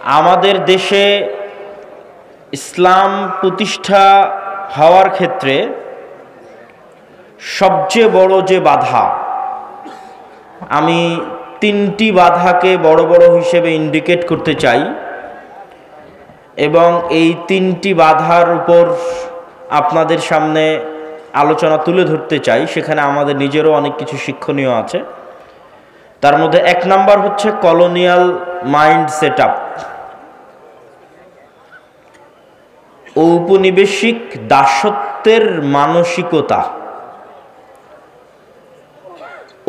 আমাদের দেশে ইসলাম প্রতিষ্ঠা হওয়ার ক্ষেত্রে সবচেয়ে বড় যে বাধা, আমি তিনটি বাধাকে বড় বড় হিসেবে ইন্ডিকেট করতে চাই এবং এই তিনটি বাধার উপর আপনাদের সামনে আলোচনা তুলে ধরতে চাই। সেখানে আমাদের নিজেরও অনেক কিছু শিক্ষণীয় আছে। তার মধ্যে এক নাম্বার হচ্ছে কলোনিয়াল মাইন্ড সেট আপ, ঔপনিবেশিক দাসত্বের মানসিকতা।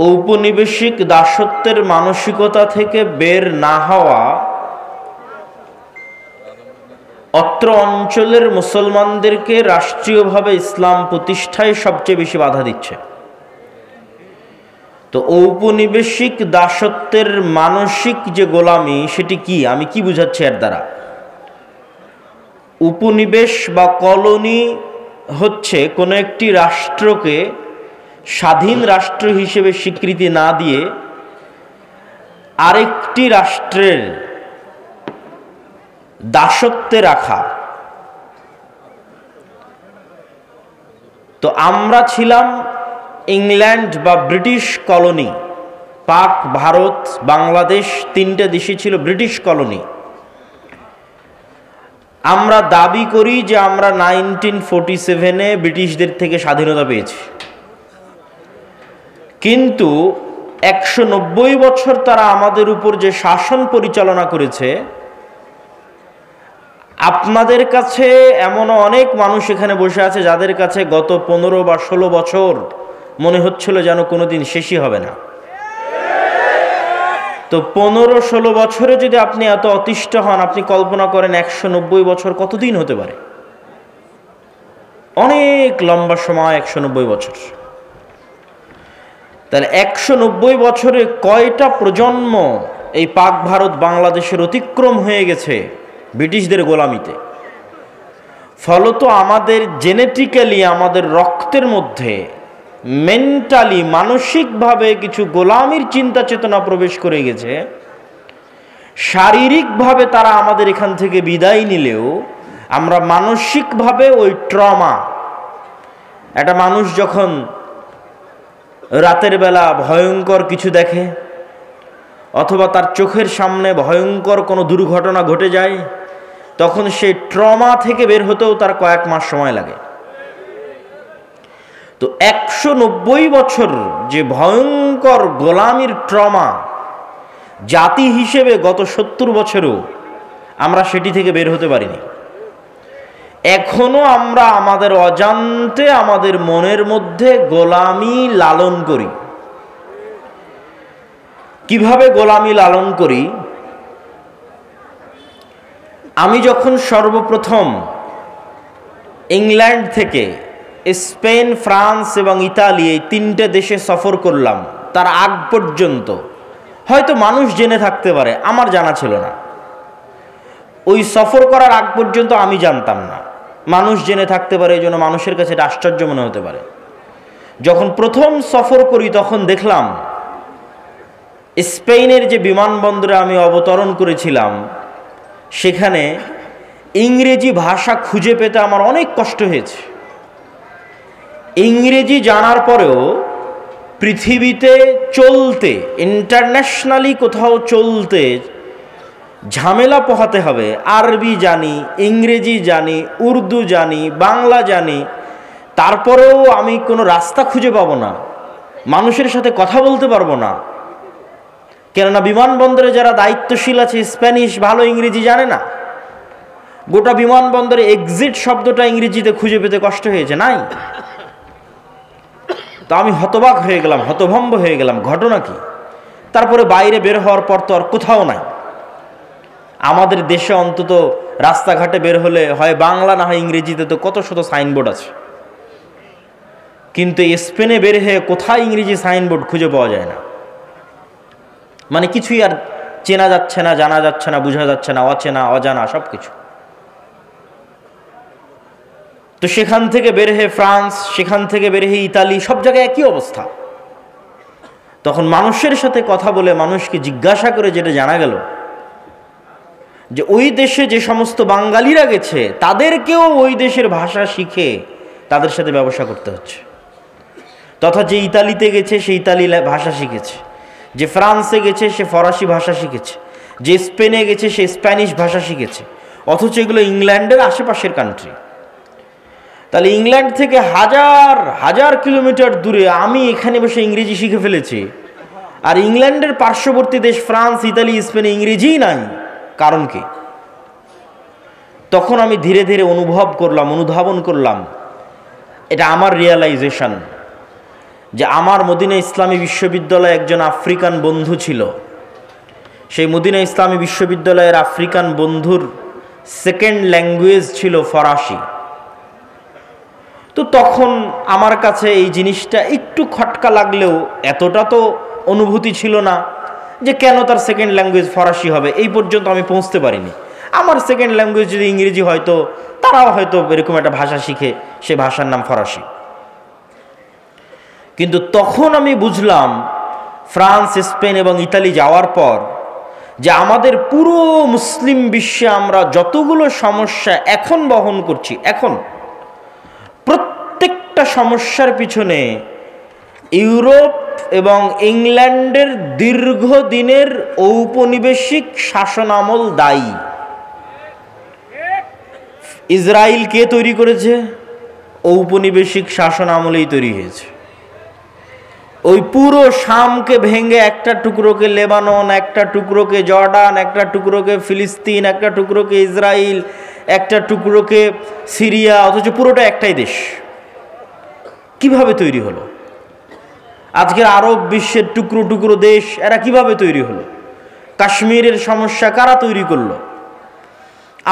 ঔপনিবেশিক দাসত্বের মানসিকতা থেকে বের না হওয়া অত্র অঞ্চলের মুসলমানদেরকে রাষ্ট্রীয়ভাবে ইসলাম প্রতিষ্ঠায় সবচেয়ে বেশি বাধা দিচ্ছে। তো ঔপনিবেশিক দাসত্বের মানসিক যে গোলামি, সেটি কি, আমি কি বুঝাচ্ছি এর দ্বারা? উপনিবেশ বা কলোনি হচ্ছে কোনো একটি রাষ্ট্রকে স্বাধীন রাষ্ট্র হিসেবে স্বীকৃতি না দিয়ে আরেকটি রাষ্ট্রের দাসত্বে রাখা। তো আমরা ছিলাম ইংল্যান্ড বা ব্রিটিশ কলোনি। পাক, ভারত, বাংলাদেশ তিনটে দেশই ছিল ব্রিটিশ কলোনি। আমরা দাবি করি যে আমরা 1947-এ ব্রিটিশদের থেকে স্বাধীনতা পেয়েছি, কিন্তু 190 বছর তারা আমাদের উপর যে শাসন পরিচালনা করেছে, আপনাদের কাছে এমনও অনেক মানুষ এখানে বসে আছে যাদের কাছে গত 15 বা 16 বছর মনে হচ্ছিল যেন কোনোদিন শেষই হবে না। তো 15-16 বছরে যদি আপনি এত অতিষ্ঠ হন, আপনি কল্পনা করেন 190 বছর কতদিন হতে পারে? অনেক লম্বা সময় 190 বছর। তাহলে 190 বছরে কয়টা প্রজন্ম এই পাক ভারত বাংলাদেশের অতিক্রম হয়ে গেছে ব্রিটিশদের গোলামিতে। ফলত আমাদের জেনেটিক্যালি, আমাদের রক্তের মধ্যে মেন্টালি, মানসিকভাবে কিছু গোলামির চিন্তা চেতনা প্রবেশ করে গেছে। শারীরিকভাবে তারা আমাদের এখান থেকে বিদায় নিলেও আমরা মানসিকভাবে ওই ট্রমা, একটা মানুষ যখন রাতের বেলা ভয়ঙ্কর কিছু দেখে অথবা তার চোখের সামনে ভয়ঙ্কর কোনো দুর্ঘটনা ঘটে যায়, তখন সেই ট্রমা থেকে বের হতেও তার কয়েক মাস সময় লাগে। তো 190 বছর যে ভয়ঙ্কর গোলামির ট্রমা, জাতি হিসেবে গত 70 বছরেও আমরা সেটি থেকে বের হতে পারিনি। এখনো আমরা আমাদের অজান্তে আমাদের মনের মধ্যে গোলামি লালন করি। কিভাবে গোলামি লালন করি? আমি যখন সর্বপ্রথম ইংল্যান্ড থেকে স্পেন, ফ্রান্স এবং ইতালি, এই তিনটে দেশে সফর করলাম, তার আগ পর্যন্ত হয়তো মানুষ জেনে থাকতে পারে, আমার জানা ছিল না। ওই সফর করার আগ পর্যন্ত আমি জানতাম না। মানুষ জেনে থাকতে পারে, এই জন্য মানুষের কাছে এটা আশ্চর্য মনে হতে পারে। যখন প্রথম সফর করি তখন দেখলাম স্পেনের যে বিমানবন্দরে আমি অবতরণ করেছিলাম, সেখানে ইংরেজি ভাষা খুঁজে পেতে আমার অনেক কষ্ট হয়েছে। ইংরেজি জানার পরেও পৃথিবীতে চলতে, ইন্টারন্যাশনালি কোথাও চলতে ঝামেলা পোহাতে হবে। আরবি জানি, ইংরেজি জানি, উর্দু জানি, বাংলা জানি, তারপরেও আমি কোনো রাস্তা খুঁজে পাবো না, মানুষের সাথে কথা বলতে পারবো না। কেননা বিমানবন্দরে যারা দায়িত্বশীল আছে স্প্যানিশ ভালো, ইংরেজি জানে না। গোটা বিমানবন্দরে এক্সিট শব্দটা ইংরেজিতে খুঁজে পেতে কষ্ট হয়েছে, নাই। তো আমি হতবাক হয়ে গেলাম, হতভম্ব হয়ে গেলাম, ঘটনা কি? তারপরে বাইরে বের হওয়ার পর তো আর কোথাও নাই। আমাদের দেশে অন্তত রাস্তাঘাটে বের হলে হয় বাংলা না হয় ইংরেজিতে তো কত শত সাইনবোর্ড আছে, কিন্তু স্পেনে বের হয়ে কোথায় ইংরেজি সাইনবোর্ড খুঁজে পাওয়া যায় না। মানে কিছুই আর চেনা যাচ্ছে না, জানা যাচ্ছে না, বোঝা যাচ্ছে না, অচেনা, অজানা সব কিছু। তো সেখান থেকে বের হয়ে ফ্রান্স, সেখান থেকে বের হয়ে ইতালি, সব জায়গায় একই অবস্থা। তখন মানুষের সাথে কথা বলে মানুষকে জিজ্ঞাসা করে যেটা জানা গেল যে ওই দেশে যে সমস্ত বাঙালিরা গেছে তাদেরকেও ওই দেশের ভাষা শিখে তাদের সাথে ব্যবসা করতে হচ্ছে। তথা যে ইতালিতে গেছে সে ইতালি ভাষা শিখেছে, যে ফ্রান্সে গেছে সে ফরাসি ভাষা শিখেছে, যে স্পেনে গেছে সে স্প্যানিশ ভাষা শিখেছে, অথচ এগুলো ইংল্যান্ডের আশেপাশের কান্ট্রি। তাহলে ইংল্যান্ড থেকে হাজার হাজার কিলোমিটার দূরে আমি এখানে বসে ইংরেজি শিখে ফেলেছি, আর ইংল্যান্ডের পার্শ্ববর্তী দেশ ফ্রান্স, ইতালি, স্পেনে ইংরেজিই নাই। কারণ কি? তখন আমি ধীরে ধীরে অনুধাবন করলাম, এটা আমার রিয়েলাইজেশন, যে আমার মদিনা ইসলামী বিশ্ববিদ্যালয়ে একজন আফ্রিকান বন্ধু ছিল। সেই মদিনা ইসলামী বিশ্ববিদ্যালয়ের আফ্রিকান বন্ধুর সেকেন্ড ল্যাঙ্গুয়েজ ছিল ফরাসি। তো তখন আমার কাছে এই জিনিসটা একটু খটকা লাগলেও এতটা তো অনুভূতি ছিল না যে কেন তার সেকেন্ড ল্যাঙ্গুয়েজ ফরাসি হবে, এই পর্যন্ত আমি পৌঁছতে পারিনি। আমার সেকেন্ড ল্যাঙ্গুয়েজ যদি ইংরেজি হয়তো তারাও হয়তো এরকম একটা ভাষা শিখে, সে ভাষার নাম ফরাসি। কিন্তু তখন আমি বুঝলাম ফ্রান্স, স্পেন এবং ইতালি যাওয়ার পর যে আমাদের পুরো মুসলিম বিশ্বে আমরা যতগুলো সমস্যা এখন বহন করছি, এখন প্রত্যেকটা সমস্যার পিছনে ইউরোপ এবং ইংল্যান্ডের দীর্ঘদিনের ঔপনিবেশিক শাসনামল দায়ী। ইসরায়েল কে তৈরি করেছে? ঔপনিবেশিক শাসন আমলেই তৈরি হয়েছে। ওই পুরো শামকে ভেঙে একটা টুকরোকে লেবানন, একটা টুকরোকে জর্ডান, একটা টুকরোকে ফিলিস্তিন, একটা টুকরোকে ইসরায়েল, একটা টুকরোকে সিরিয়া, অথচ পুরোটা একটাই দেশ। কিভাবে তৈরি হলো? আজকের আরব বিশ্বের টুকরো টুকরো দেশ এরা কিভাবে তৈরি হলো? কাশ্মীরের সমস্যা কারা তৈরি করলো?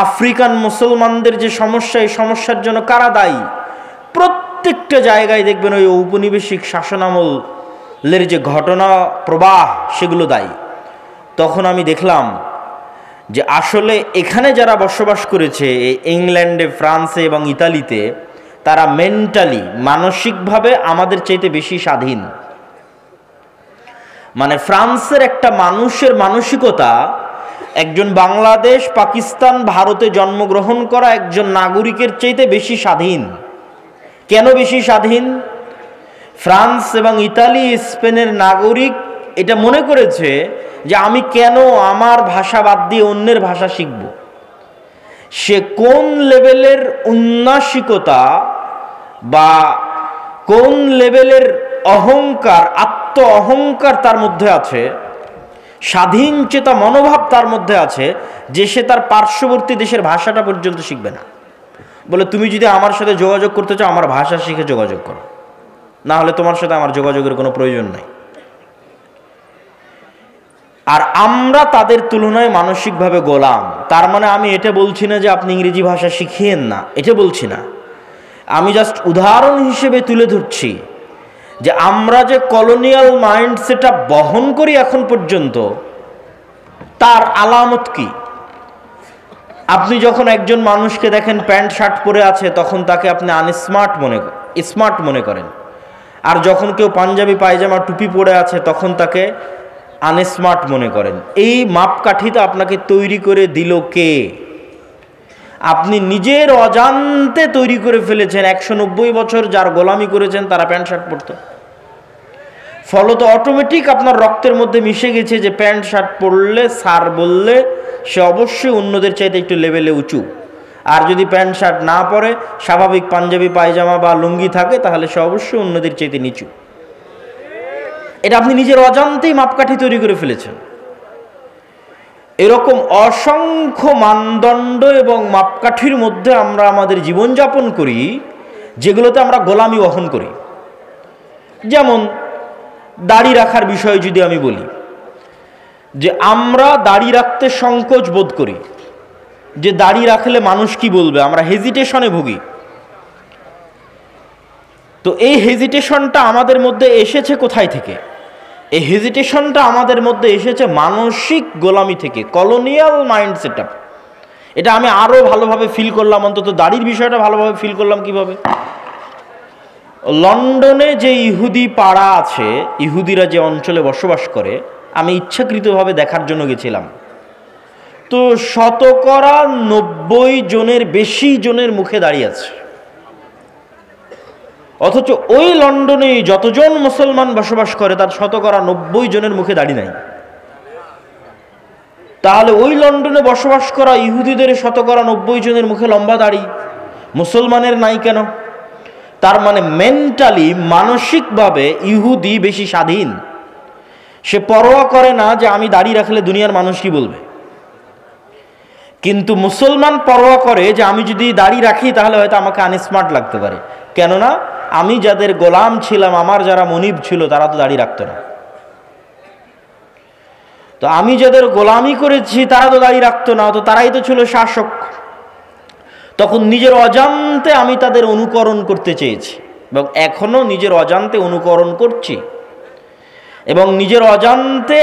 আফ্রিকান মুসলমানদের যে সমস্যা, এই সমস্যার জন্য কারা দায়ী? প্রত্যেকটা জায়গায় দেখবেন ওই ঔপনিবেশিক শাসনামলের যে ঘটনা প্রবাহ, সেগুলো দায়ী। তখন আমি দেখলাম যে আসলে এখানে যারা বসবাস করেছে ইংল্যান্ডে, ফ্রান্সে এবং ইতালিতে, তারা মেন্টালি, মানসিকভাবে আমাদের চাইতে বেশি স্বাধীন। মানে ফ্রান্সের একটা মানুষের মানসিকতা একজন বাংলাদেশ, পাকিস্তান, ভারতে জন্মগ্রহণ করা একজন নাগরিকের চাইতে বেশি স্বাধীন। কেন বেশি স্বাধীন? ফ্রান্স এবং ইতালি, স্পেনের নাগরিক এটা মনে করেছে যে আমি কেন আমার ভাষা বাদ দিয়ে অন্যের ভাষা শিখব। সে কোন লেভেলের উন্নাসিকতা বা কোন লেভেলের অহংকার, আত্ম অহংকার তার মধ্যে আছে, স্বাধীন চেতা মনোভাব তার মধ্যে আছে, যে সে তার পার্শ্ববর্তী দেশের ভাষাটা পর্যন্ত শিখবে না। বলে তুমি যদি আমার সাথে যোগাযোগ করতে চাও, আমার ভাষা শিখে যোগাযোগ করো, না হলে তোমার সাথে আমার যোগাযোগের কোনো প্রয়োজন নাই। আর আমরা তাদের তুলনায় মানসিকভাবে গোলাম। তার মানে আমি এটা বলছি না যে আপনি ইংরেজি ভাষা শিখিয়েন না, এটা বলছি না। আমি জাস্ট উদাহরণ হিসেবে তুলে ধরছি যে আমরা যে কলোনিয়াল মাইন্ডসেটটা বহন করি এখন পর্যন্ত, তার আলামত কি? আপনি যখন একজন মানুষকে দেখেন প্যান্ট শার্ট পরে আছে, তখন তাকে আপনি স্মার্ট মনে করেন। আর যখন কেউ পাঞ্জাবি পায়জামা টুপি পরে আছে, তখন তাকে আনস্মার্ট মনে করেন। এই মাপকাঠিটা আপনাকে তৈরি করে দিল কে? আপনি নিজের অজান্তে তৈরি করে ফেলেছেন। 190 বছর যার গোলামি করেছেন তারা প্যান্ট শার্ট পরতো। ফলত অটোমেটিক আপনার রক্তের মধ্যে মিশে গেছে যে প্যান্ট শার্ট পরলে, স্যার বললে, সে অবশ্যই অন্যদের চাইতে একটু লেভেলে উঁচু। আর যদি প্যান্ট শার্ট না পরে, স্বাভাবিক পাঞ্জাবি পায়জামা বা লুঙ্গি থাকে, তাহলে সে অবশ্যই অন্যদের চাইতে নিচু। এটা আপনি নিজের অজান্তেই মাপকাঠি তৈরি করে ফেলেছেন। এরকম অসংখ্য মানদণ্ড এবং মাপকাঠির মধ্যে আমরা আমাদের জীবনযাপন করি, যেগুলোতে আমরা গোলামি বহন করি। যেমন দাড়ি রাখার বিষয়ে যদি আমি বলি, যে আমরা দাড়ি রাখতে সংকোচ বোধ করি, যে দাড়ি রাখলে মানুষ কি বলবে, আমরা হেজিটেশনে ভুগি। তো এই হেজিটেশনটা আমাদের মধ্যে এসেছে কোথায় থেকে? এই হেজিটেশনটা আমাদের মধ্যে এসেছে মানসিক গোলামি থেকে, কলোনিয়াল মাইন্ড সেটআপ। এটা আমি আরো ভালোভাবে ফিল করলাম, অন্তত দাড়ির বিষয়টা ভালোভাবে ফিল করলাম কিভাবে? লন্ডনে যে ইহুদি পাড়া আছে, ইহুদিরা যে অঞ্চলে বসবাস করে, আমি ইচ্ছাকৃতভাবে দেখার জন্য গেছিলাম। তো 90 জনের বেশি জনের মুখে দাঁড়িয়ে আছে। অথচ ওই লন্ডনে যতজন মুসলমান বসবাস করে তার 90 জনের মুখে দাড়ি নাই। তাহলে ওই লন্ডনে বসবাস করা ইহুদিদের 90 জনের মুখে লম্বা দাড়ি, মুসলমানের নাই কেন? তার মানে মেন্টালি, মানসিকভাবে ইহুদি বেশি স্বাধীন। সে পরোয়া করে না যে আমি দাড়ি রাখলে দুনিয়ার মানুষ কি বলবে। কিন্তু মুসলমান পরোয়া করে যে আমি যদি দাড়ি রাখি তাহলে হয়তো আমাকে আনস্মার্ট লাগতে পারে। কেননা আমি যাদের গোলাম ছিলাম, আমার যারা মনিব ছিল, তারা তো দাড়ি রাখতো না। তো আমি যাদের গোলামি করেছি তারা তো দাড়ি রাখতো না, তো তারাই তো ছিল শাসক। তখন নিজের অজান্তে আমি তাদের অনুকরণ করতে চেয়েছি, এবং এখনো নিজের অজান্তে অনুকরণ করছি, এবং নিজের অজান্তে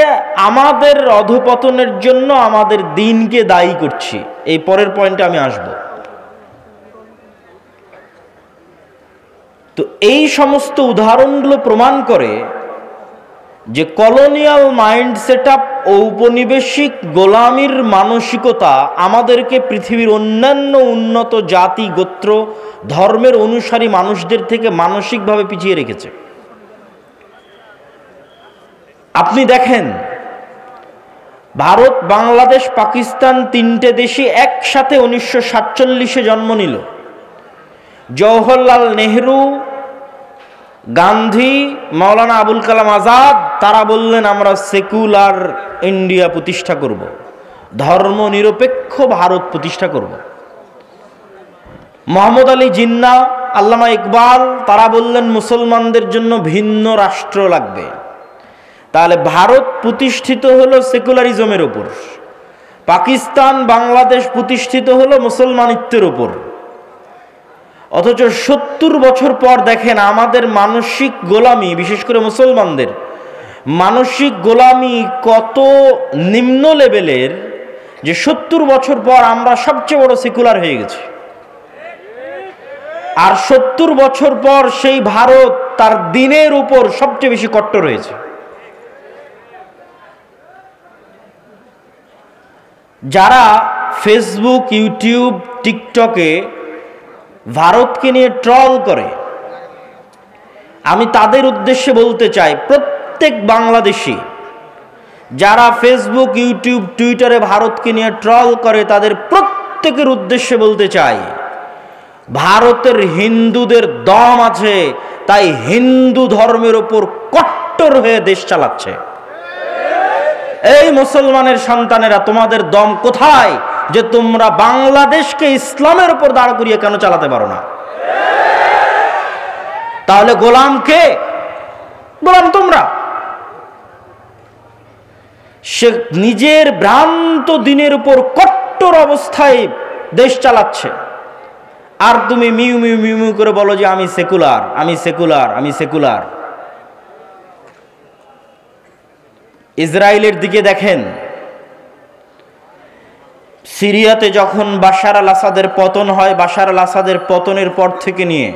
আমাদের অধঃপতনের জন্য আমাদের দিনকে দায়ী করছি। এই পরের পয়েন্টে আমি আসব। তো এই সমস্ত উদাহরণগুলো প্রমাণ করে যে কলোনিয়াল মাইন্ড সেটআপ ও উপনিবেশিক গোলামির মানসিকতা আমাদেরকে পৃথিবীর অন্যান্য উন্নত জাতি, গোত্র, ধর্মের অনুসারী মানুষদের থেকে মানসিকভাবে পিছিয়ে রেখেছে। আপনি দেখেন, ভারত, বাংলাদেশ, পাকিস্তান তিনটে দেশই একসাথে 1947-এ জন্ম নিল। জওহরলাল নেহরু, গান্ধী, মাওলানা আবুল কালাম আজাদ তারা বললেন আমরা সেকুলার ইন্ডিয়া প্রতিষ্ঠা করব, ধর্ম নিরপেক্ষ ভারত প্রতিষ্ঠা করব। মোহাম্মদ আলী জিন্না, আল্লামা ইকবাল তারা বললেন মুসলমানদের জন্য ভিন্ন রাষ্ট্র লাগবে। তাহলে ভারত প্রতিষ্ঠিত হলো সেকুলারিজমের উপর, পাকিস্তান, বাংলাদেশ প্রতিষ্ঠিত হলো মুসলমানিত্বের উপর। অথচ 70 বছর পর দেখেন আমাদের মানসিক গোলামি, বিশেষ করে মুসলমানদের মানসিক গোলামি কত নিম্ন লেভেলের যে 70 বছর পর আমরা সবচেয়ে বড় সেকুলার হয়ে গেছি। আর 70 বছর পর সেই ভারত তার দিনের উপর সবচেয়ে বেশি কট্টর হয়েছে। যারা ফেসবুক, ইউটিউব, টিকটকে ভারতকে নিয়ে ট্রল করে, আমি তাদের উদ্দেশ্যে বলতে চাই, প্রত্যেক বাংলাদেশি যারা ফেসবুক, ইউটিউব, টুইটারে ভারতকে নিয়ে ট্রল করে, তাদের প্রত্যেকের উদ্দেশ্যে বলতে চাই, ভারতের হিন্দুদের দম আছে, তাই হিন্দু ধর্মের উপর কট্টর হয়ে দেশ চালাচ্ছে। এই মুসলমানের সন্তানেরা, তোমাদের দম কোথায় যে তোমরা বাংলাদেশকে ইসলামের উপর দাঁড় করিয়ে কেন চালাতে পারো না? তাহলে গোলাম কে? গোলাম তোমরা। সে নিজের ভ্রান্ত দিনের উপর কট্টর অবস্থায় দেশ চালাচ্ছে, আর তুমি মিউ মিউ মিউ মিউ করে বলো যে আমি সেকুলার, আমি সেকুলার, আমি সেকুলার। ইসরায়েলের দিকে দেখেন, সিরিয়াতে যখন বাশার আল আসাদের পতন হয়, বাশার আল আসাদের পতনের পর থেকে নিয়ে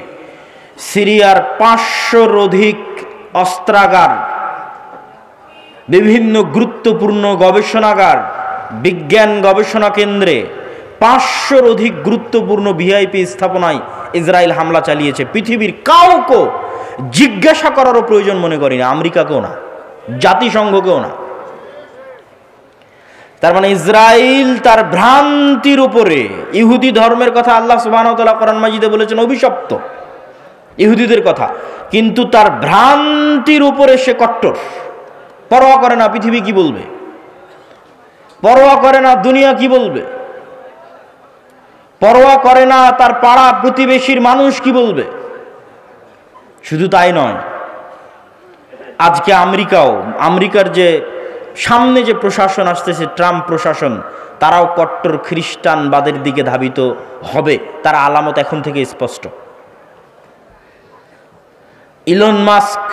সিরিয়ার 500-র অধিক অস্ত্রাগার, বিভিন্ন গুরুত্বপূর্ণ গবেষণাগার, বিজ্ঞান গবেষণা কেন্দ্রে 500-র অধিক গুরুত্বপূর্ণ ভিআইপি স্থাপনায় ইসরায়েল হামলা চালিয়েছে। পৃথিবীর কাউকে জিজ্ঞাসা করারও প্রয়োজন মনে করি না, আমেরিকাকেও না, জাতিসংঘকেও না। তার মানে ইসরায়েল তার ভ্রান্তির উপরে, ইহুদি ধর্মের কথা আল্লাহ সুবহানাহু ওয়া তাআলা কোরআন মাজিদে বলেছেন অভিশপ্ত ইহুদিদের কথা, কিন্তু তার ভ্রান্তির উপরে সে কট্টর। পরোয়া করে না পৃথিবী কি বলবে, পরোয়া করে না দুনিয়া কি বলবে, পরোয়া করে না তার পাড়া প্রতিবেশীর মানুষ কি বলবে। শুধু তাই নয়, আজকে আমেরিকার যে সামনে যে প্রশাসন আসতেছে, ট্রাম্প প্রশাসন, তারাও কট্টর খ্রিস্টানবাদের দিকে ধাবিত হবে, তার আলামত এখন থেকে স্পষ্ট। ইলন মাস্ক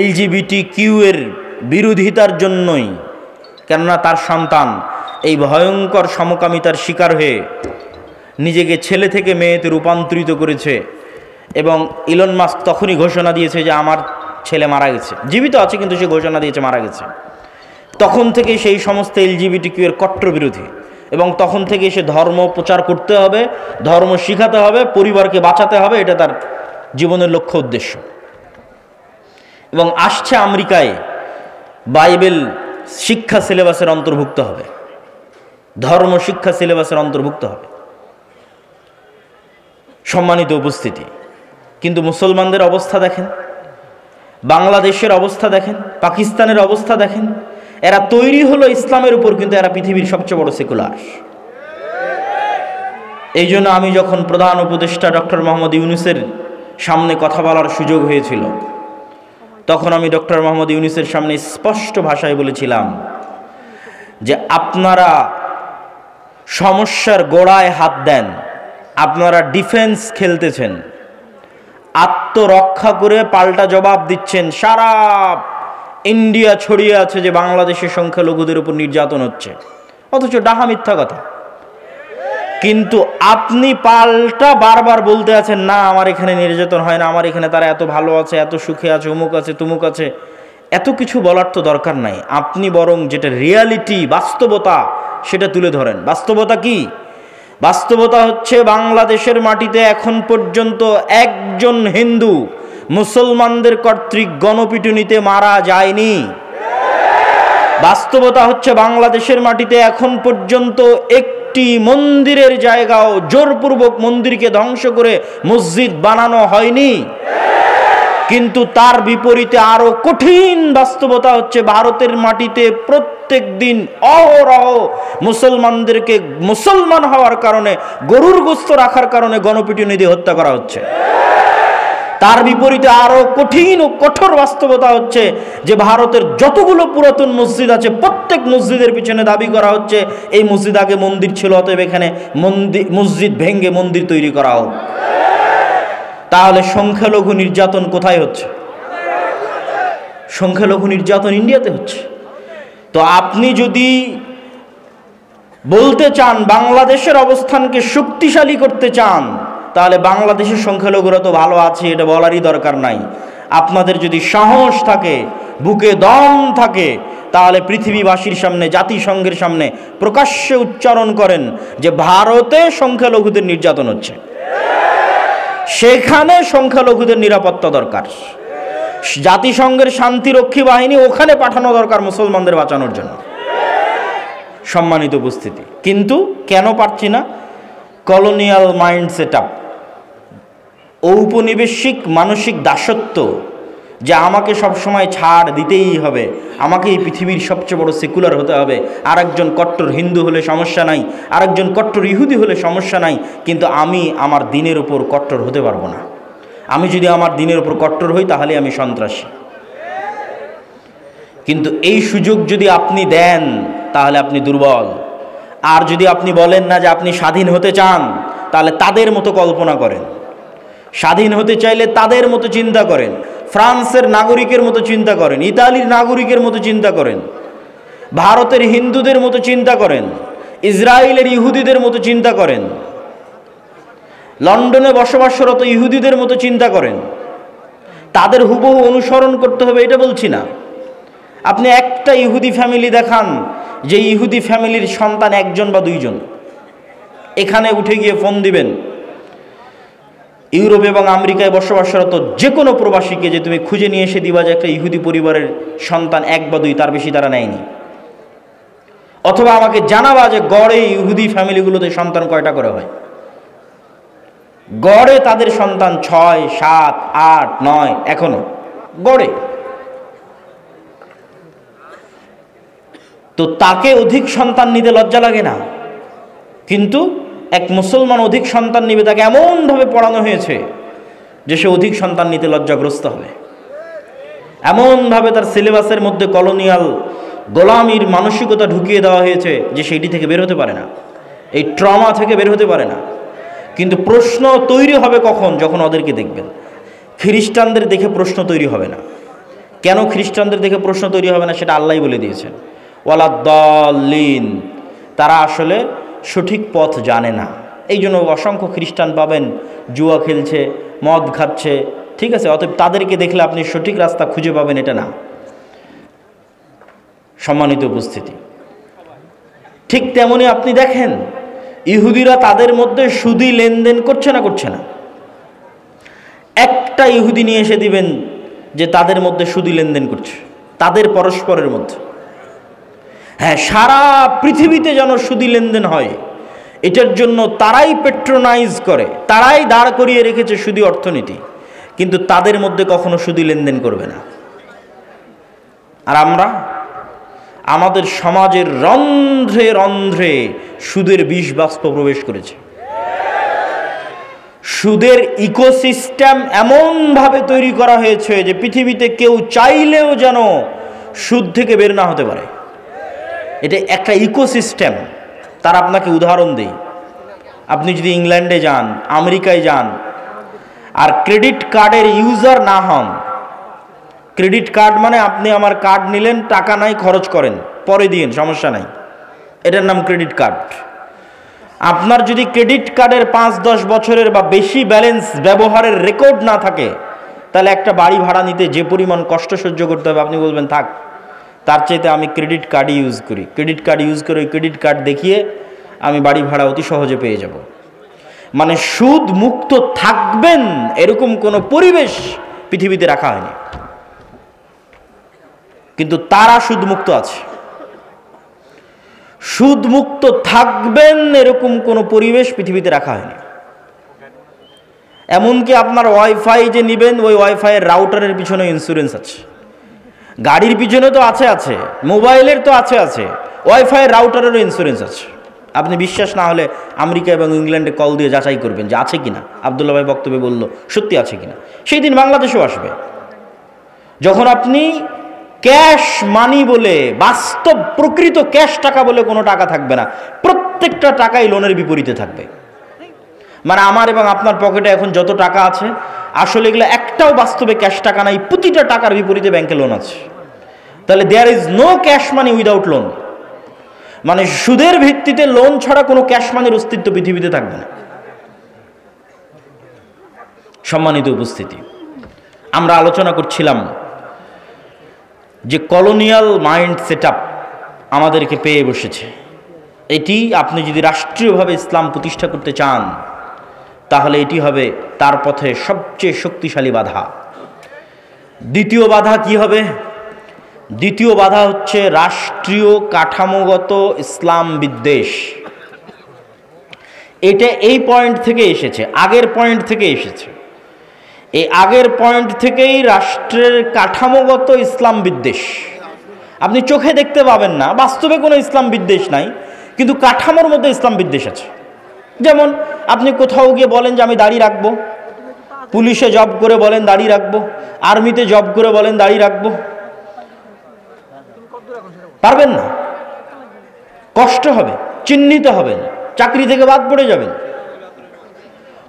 LGBTQ এর বিরোধিতার জন্যই, কেননা তার সন্তান এই ভয়ঙ্কর সমকামিতার শিকার হয়ে নিজেকে ছেলে থেকে মেয়েতে রূপান্তরিত করেছে, এবং ইলন মাস্ক তখনই ঘোষণা দিয়েছে যে আমার ছেলে মারা গেছে, জীবিত আছে কিন্তু সে ঘোষণা দিয়েছে মারা গেছে। তখন থেকে সেই সমস্ত LGBTQ এর কট্টর বিরোধী। এবং তখন থেকে সে ধর্ম প্রচার করতে হবে, ধর্ম শিখাতে হবে, পরিবারকে বাঁচাতে হবে, এটা তার জীবনের লক্ষ্য উদ্দেশ্য। এবং আসছে আমেরিকায় বাইবেল শিক্ষা সিলেবাসের অন্তর্ভুক্ত হবে, ধর্ম শিক্ষা সিলেবাসের অন্তর্ভুক্ত হবে। সম্মানিত উপস্থিতি, কিন্তু মুসলমানদের অবস্থা দেখেন, বাংলাদেশের অবস্থা দেখেন, পাকিস্তানের অবস্থা দেখেন। এরা তৈরি হলো ইসলামের উপর, কিন্তু এরা পৃথিবীর সবচেয়ে বড় সেকুলার। এই জন্য আমি যখন প্রধান উপদেষ্টা ডক্টর মোহাম্মদ ইউনূসের সামনে কথা বলার সুযোগ হয়েছিল, তখন আমি ডক্টর মোহাম্মদ ইউনূসের সামনে স্পষ্ট ভাষায় বলেছিলাম যে আপনারা সমস্যার গোড়ায় হাত দেন, আপনারা ডিফেন্স খেলতেছেন, আত্মরক্ষা করে পাল্টা জবাব দিচ্ছেন। সারা ইন্ডিয়া ছড়িয়ে আছে যে বাংলাদেশের সংখ্যালঘুদের উপর নির্যাতন হচ্ছে, অথচ ডাহা মিথ্যা কথা। কিন্তু আপনি পাল্টা বারবার বলতে আছেন, না আমার এখানে নির্যাতন হয় না, আমার এখানে তারা এত ভালো আছে, এত সুখে আছে, অমুক আছে তুমুক আছে। এত কিছু বলার তো দরকার নাই, আপনি বরং যেটা রিয়ালিটি, বাস্তবতা, সেটা তুলে ধরেন। বাস্তবতা কি? বাস্তবতা হচ্ছে বাংলাদেশের মাটিতে এখন পর্যন্ত একজন হিন্দু মুসলমানদের কর্তৃক গণপিটুনিতে মারা যায়নি। বাস্তবতা হচ্ছে বাংলাদেশের মাটিতে এখন পর্যন্ত একটি মন্দিরের জায়গাও জোরপূর্বক মন্দিরকে ধ্বংস করে মসজিদ বানানো হয়নি। কিন্তু তার বিপরীতে আরো কঠিন বাস্তবতা হচ্ছে ভারতের মাটিতে প্রত্যেক দিন অহরহ মুসলমানদেরকে মুসলমান হওয়ার কারণে, গরুর গোশত রাখার কারণে গণপিটুনি দিয়ে হত্যা করা হচ্ছে। তার বিপরীতে আরো কঠিন ও কঠোর বাস্তবতা হচ্ছে যে ভারতের যতগুলো পুরাতন মসজিদ আছে, প্রত্যেক মসজিদের পিছনে দাবি করা হচ্ছে এই মসজিদ আগে মন্দির ছিল, অতএব এখানে মসজিদ ভেঙ্গে মন্দির তৈরি করা হোক। তাহলে সংখ্যালঘু নির্যাতন কোথায় হচ্ছে? সংখ্যালঘু নির্যাতন ইন্ডিয়াতে হচ্ছে। তো আপনি যদি বলতে চান বাংলাদেশের অবস্থানকে শক্তিশালী করতে চান, তাহলে বাংলাদেশের সংখ্যালঘুরা তো ভালো আছে, এটা বলারই দরকার নাই। আপনাদের যদি সাহস থাকে, বুকে দম থাকে, তাহলে পৃথিবীবাসীর সামনে, জাতিসংঘের সামনে প্রকাশ্যে উচ্চারণ করেন যে ভারতে সংখ্যালঘুদের নির্যাতন হচ্ছে, সেখানে সংখ্যালঘুদের নিরাপত্তা দরকার, জাতিসংঘের শান্তিরক্ষী বাহিনী ওখানে পাঠানো দরকার মুসলমানদের বাঁচানোর জন্য। সম্মানিত উপস্থিতি, কিন্তু কেন পারছি না? কলোনিয়াল মাইন্ড সেট আপ, ঔপনিবেশিক মানসিক দাসত্ব, যে আমাকে সবসময় ছাড় দিতেই হবে, আমাকে এই পৃথিবীর সবচেয়ে বড় সেকুলার হতে হবে, আরেকজন কট্টর হিন্দু হলে সমস্যা নাই, আরেকজন কট্টর ইহুদি হলে সমস্যা নাই, কিন্তু আমি আমার দিনের উপর কট্টর হতে পারবো না। আমি যদি আমার দিনের উপর কট্টর হই তাহলে আমি সন্ত্রাসী। কিন্তু এই সুযোগ যদি আপনি দেন তাহলে আপনি দুর্বল। আর যদি আপনি বলেন না যে আপনি স্বাধীন হতে চান, তাহলে তাদের মতো কল্পনা করেন, স্বাধীন হতে চাইলে তাদের মতো চিন্তা করেন, ফ্রান্সের নাগরিকের মতো চিন্তা করেন, ইতালির নাগরিকের মতো চিন্তা করেন, ভারতের হিন্দুদের মতো চিন্তা করেন, ইসরায়েলের ইহুদিদের মতো চিন্তা করেন, লন্ডনে বসবাসরত ইহুদিদের মতো চিন্তা করেন। তাদের হুবহু অনুসরণ করতে হবে এটা বলছি না। আপনি একটা ইহুদি ফ্যামিলি দেখান যে ইহুদি ফ্যামিলির সন্তান একজন বা দুইজন, এখানে উঠে গিয়ে ফোন দিবেন ইউরোপ এবং আমেরিকায় বসবাসরত যে কোনো প্রবাসীকে, যে তুমি খুঁজে নিয়ে এসে দিবা যে একটা ইহুদি পরিবারের সন্তান এক বা দুই, তার বেশি তারা নেয়নি। অথবা আমাকে জানাবা যে গড়ে ইহুদি ফ্যামিলিগুলোতে সন্তান কয়টা করে হয়। গড়ে তাদের সন্তান 6, 7, 8, 9 এখনো গড়ে। তো তাকে অধিক সন্তান নিতে লজ্জা লাগে না, কিন্তু এক মুসলমান অধিক সন্তান নিবে, তাকে এমনভাবে পড়ানো হয়েছে যে সে অধিক সন্তান নিতে লজ্জাগ্রস্ত হবে। এমনভাবে তার সিলেবাসের মধ্যে কলোনিয়াল গোলামির মানসিকতা ঢুকিয়ে দেওয়া হয়েছে যে সেইটি থেকে বের হতে পারে না, এই ট্রমা থেকে বের হতে পারে না। কিন্তু প্রশ্ন তৈরি হবে কখন? যখন ওদেরকে দেখবেন। খ্রিস্টানদের দেখে প্রশ্ন তৈরি হবে না। কেন খ্রিস্টানদের দেখে প্রশ্ন তৈরি হবে না সেটা আল্লাহই বলে দিয়েছেন, ওয়ালাদ্দাল্লিন, তারা আসলে সঠিক পথ জানে না। এই জন্য অসংখ্য খ্রিস্টান পাবেন জুয়া খেলছে, মদ খাচ্ছে, ঠিক আছে? অতএব তাদেরকে দেখলে আপনি সঠিক রাস্তা খুঁজে পাবেন এটা না। সম্মানিত উপস্থিতি, ঠিক তেমনি আপনি দেখেন ইহুদিরা তাদের মধ্যে সুদি লেনদেন করছে না করছে না? একটা ইহুদি নিয়ে এসে দিবেন যে তাদের মধ্যে সুদি লেনদেন করছে, তাদের পরস্পরের মধ্যে। হ্যাঁ, সারা পৃথিবীতে যেন সুদি লেনদেন হয়, এটার জন্য তারাই পেট্রোনাইজ করে, তারাই দাঁড় করিয়ে রেখেছে সুদি অর্থনীতি, কিন্তু তাদের মধ্যে কখনো সুদি লেনদেন করবে না। আর আমরা আমাদের সমাজের রন্ধ্রে রন্ধ্রে সুদের বিষ বাষ্প প্রবেশ করেছে। সুদের ইকোসিস্টেম এমনভাবে তৈরি করা হয়েছে যে পৃথিবীতে কেউ চাইলেও যেন সুদ থেকে বের না হতে পারে। এটা একটা ইকোসিস্টেম। তার আপনাকে উদাহরণ দেই, আপনি যদি ইংল্যান্ডে যান, আমেরিকায় যান, আর ক্রেডিট কার্ডের ইউজার না হন, ক্রেডিট কার্ড মানে আপনি আমার কার্ড নিলেন, টাকা নাই, খরচ করেন, পরে দিন, সমস্যা নাই, এটার নাম ক্রেডিট কার্ড। আপনার যদি ক্রেডিট কার্ডের 5-10 বছরের বা বেশি ব্যালেন্স ব্যবহারের রেকর্ড না থাকে, তাহলে একটা বাড়ি ভাড়া নিতে যে পরিমাণ কষ্ট সহ্য করতে হবে, আপনি বলবেন থাক, তার চাইতে আমি ক্রেডিট কার্ডই ইউজ করি। ক্রেডিট কার্ড ইউজ করে ওই ক্রেডিট কার্ড দেখিয়ে আমি বাড়ি ভাড়া অতি সহজে পেয়ে যাব। মানে সুদ মুক্ত থাকবেন এরকম কোনো পরিবেশ পৃথিবীতে রাখা হয়নি, কিন্তু তারা সুদমুক্ত আছে। সুদমুক্ত থাকবেন এরকম কোনো পরিবেশ পৃথিবীতে রাখা হয়নি। এমনকি আপনার ওয়াইফাই যে নেবেন, ওই ওয়াইফাইয়ের রাউটারের পিছনে ইন্স্যুরেন্স আছে, গাড়ির পিছনে তো আছে, মোবাইলের তো আছে, ওয়াইফাইয়ের রাউটারেরও ইন্স্যুরেন্স আছে। আপনি বিশ্বাস না হলে আমেরিকা এবং ইংল্যান্ডে কল দিয়ে যাচাই করবেন যে আছে কিনা। আব্দুল্লাহ ভাই বক্তব্যে বলল সত্যি আছে কিনা। সেই দিন বাংলাদেশেও আসবে যখন আপনি ক্যাশ মানি বলে, বাস্তব প্রকৃত ক্যাশ টাকা বলে কোনো টাকা থাকবে না, প্রত্যেকটা টাকাই লোনের বিপরীতে থাকবে। মানে আমার এবং আপনার পকেটে এখন যত টাকা আছে, আসলে এগুলো একটাও বাস্তবে ক্যাশ টাকা নাই, প্রতিটা টাকার বিপরীতে ব্যাংকে লোন আছে। তাহলে there is no cash money without loan. মানে সুদের ভিত্তিতে লোন ছাড়া কোনো ক্যাশ মানির অস্তিত্ব পৃথিবীতে থাকবে না। সম্মানিত উপস্থিতি, আমরা আলোচনা করছিলাম যে কলোনিয়াল মাইন্ড সেটআপ আমাদেরকে পেয়ে বসেছে। এটি আপনি যদি রাষ্ট্রীয়ভাবে ইসলাম প্রতিষ্ঠা করতে চান, তাহলে এটি হবে তার পথে সবচেয়ে শক্তিশালী বাধা। দ্বিতীয় বাধা কি হবে? দ্বিতীয় বাধা হচ্ছে রাষ্ট্রীয় কাঠামোগত ইসলাম বিদ্বেষ। এটা এই পয়েন্ট থেকে এসেছে, আগের পয়েন্ট থেকে এসেছে। এই আগের পয়েন্ট থেকেই রাষ্ট্রের কাঠামোগত ইসলাম বিদ্বেষ। আপনি চোখে দেখতে পাবেন না, বাস্তবে কোনো ইসলাম বিদ্বেষ নাই, কিন্তু কাঠামোর মধ্যে ইসলাম বিদ্বেষ আছে। যেমন আপনি কোথাও গিয়ে বলেন যে আমি দাড়ি রাখবো, পুলিশে জব করে বলেন দাড়ি রাখবো, আর্মিতে জব করে বলেন দাড়ি রাখবো, পারবেন না, কষ্ট হবে, চিহ্নিত হবেন, চাকরি থেকে বাদ পড়ে যাবেন।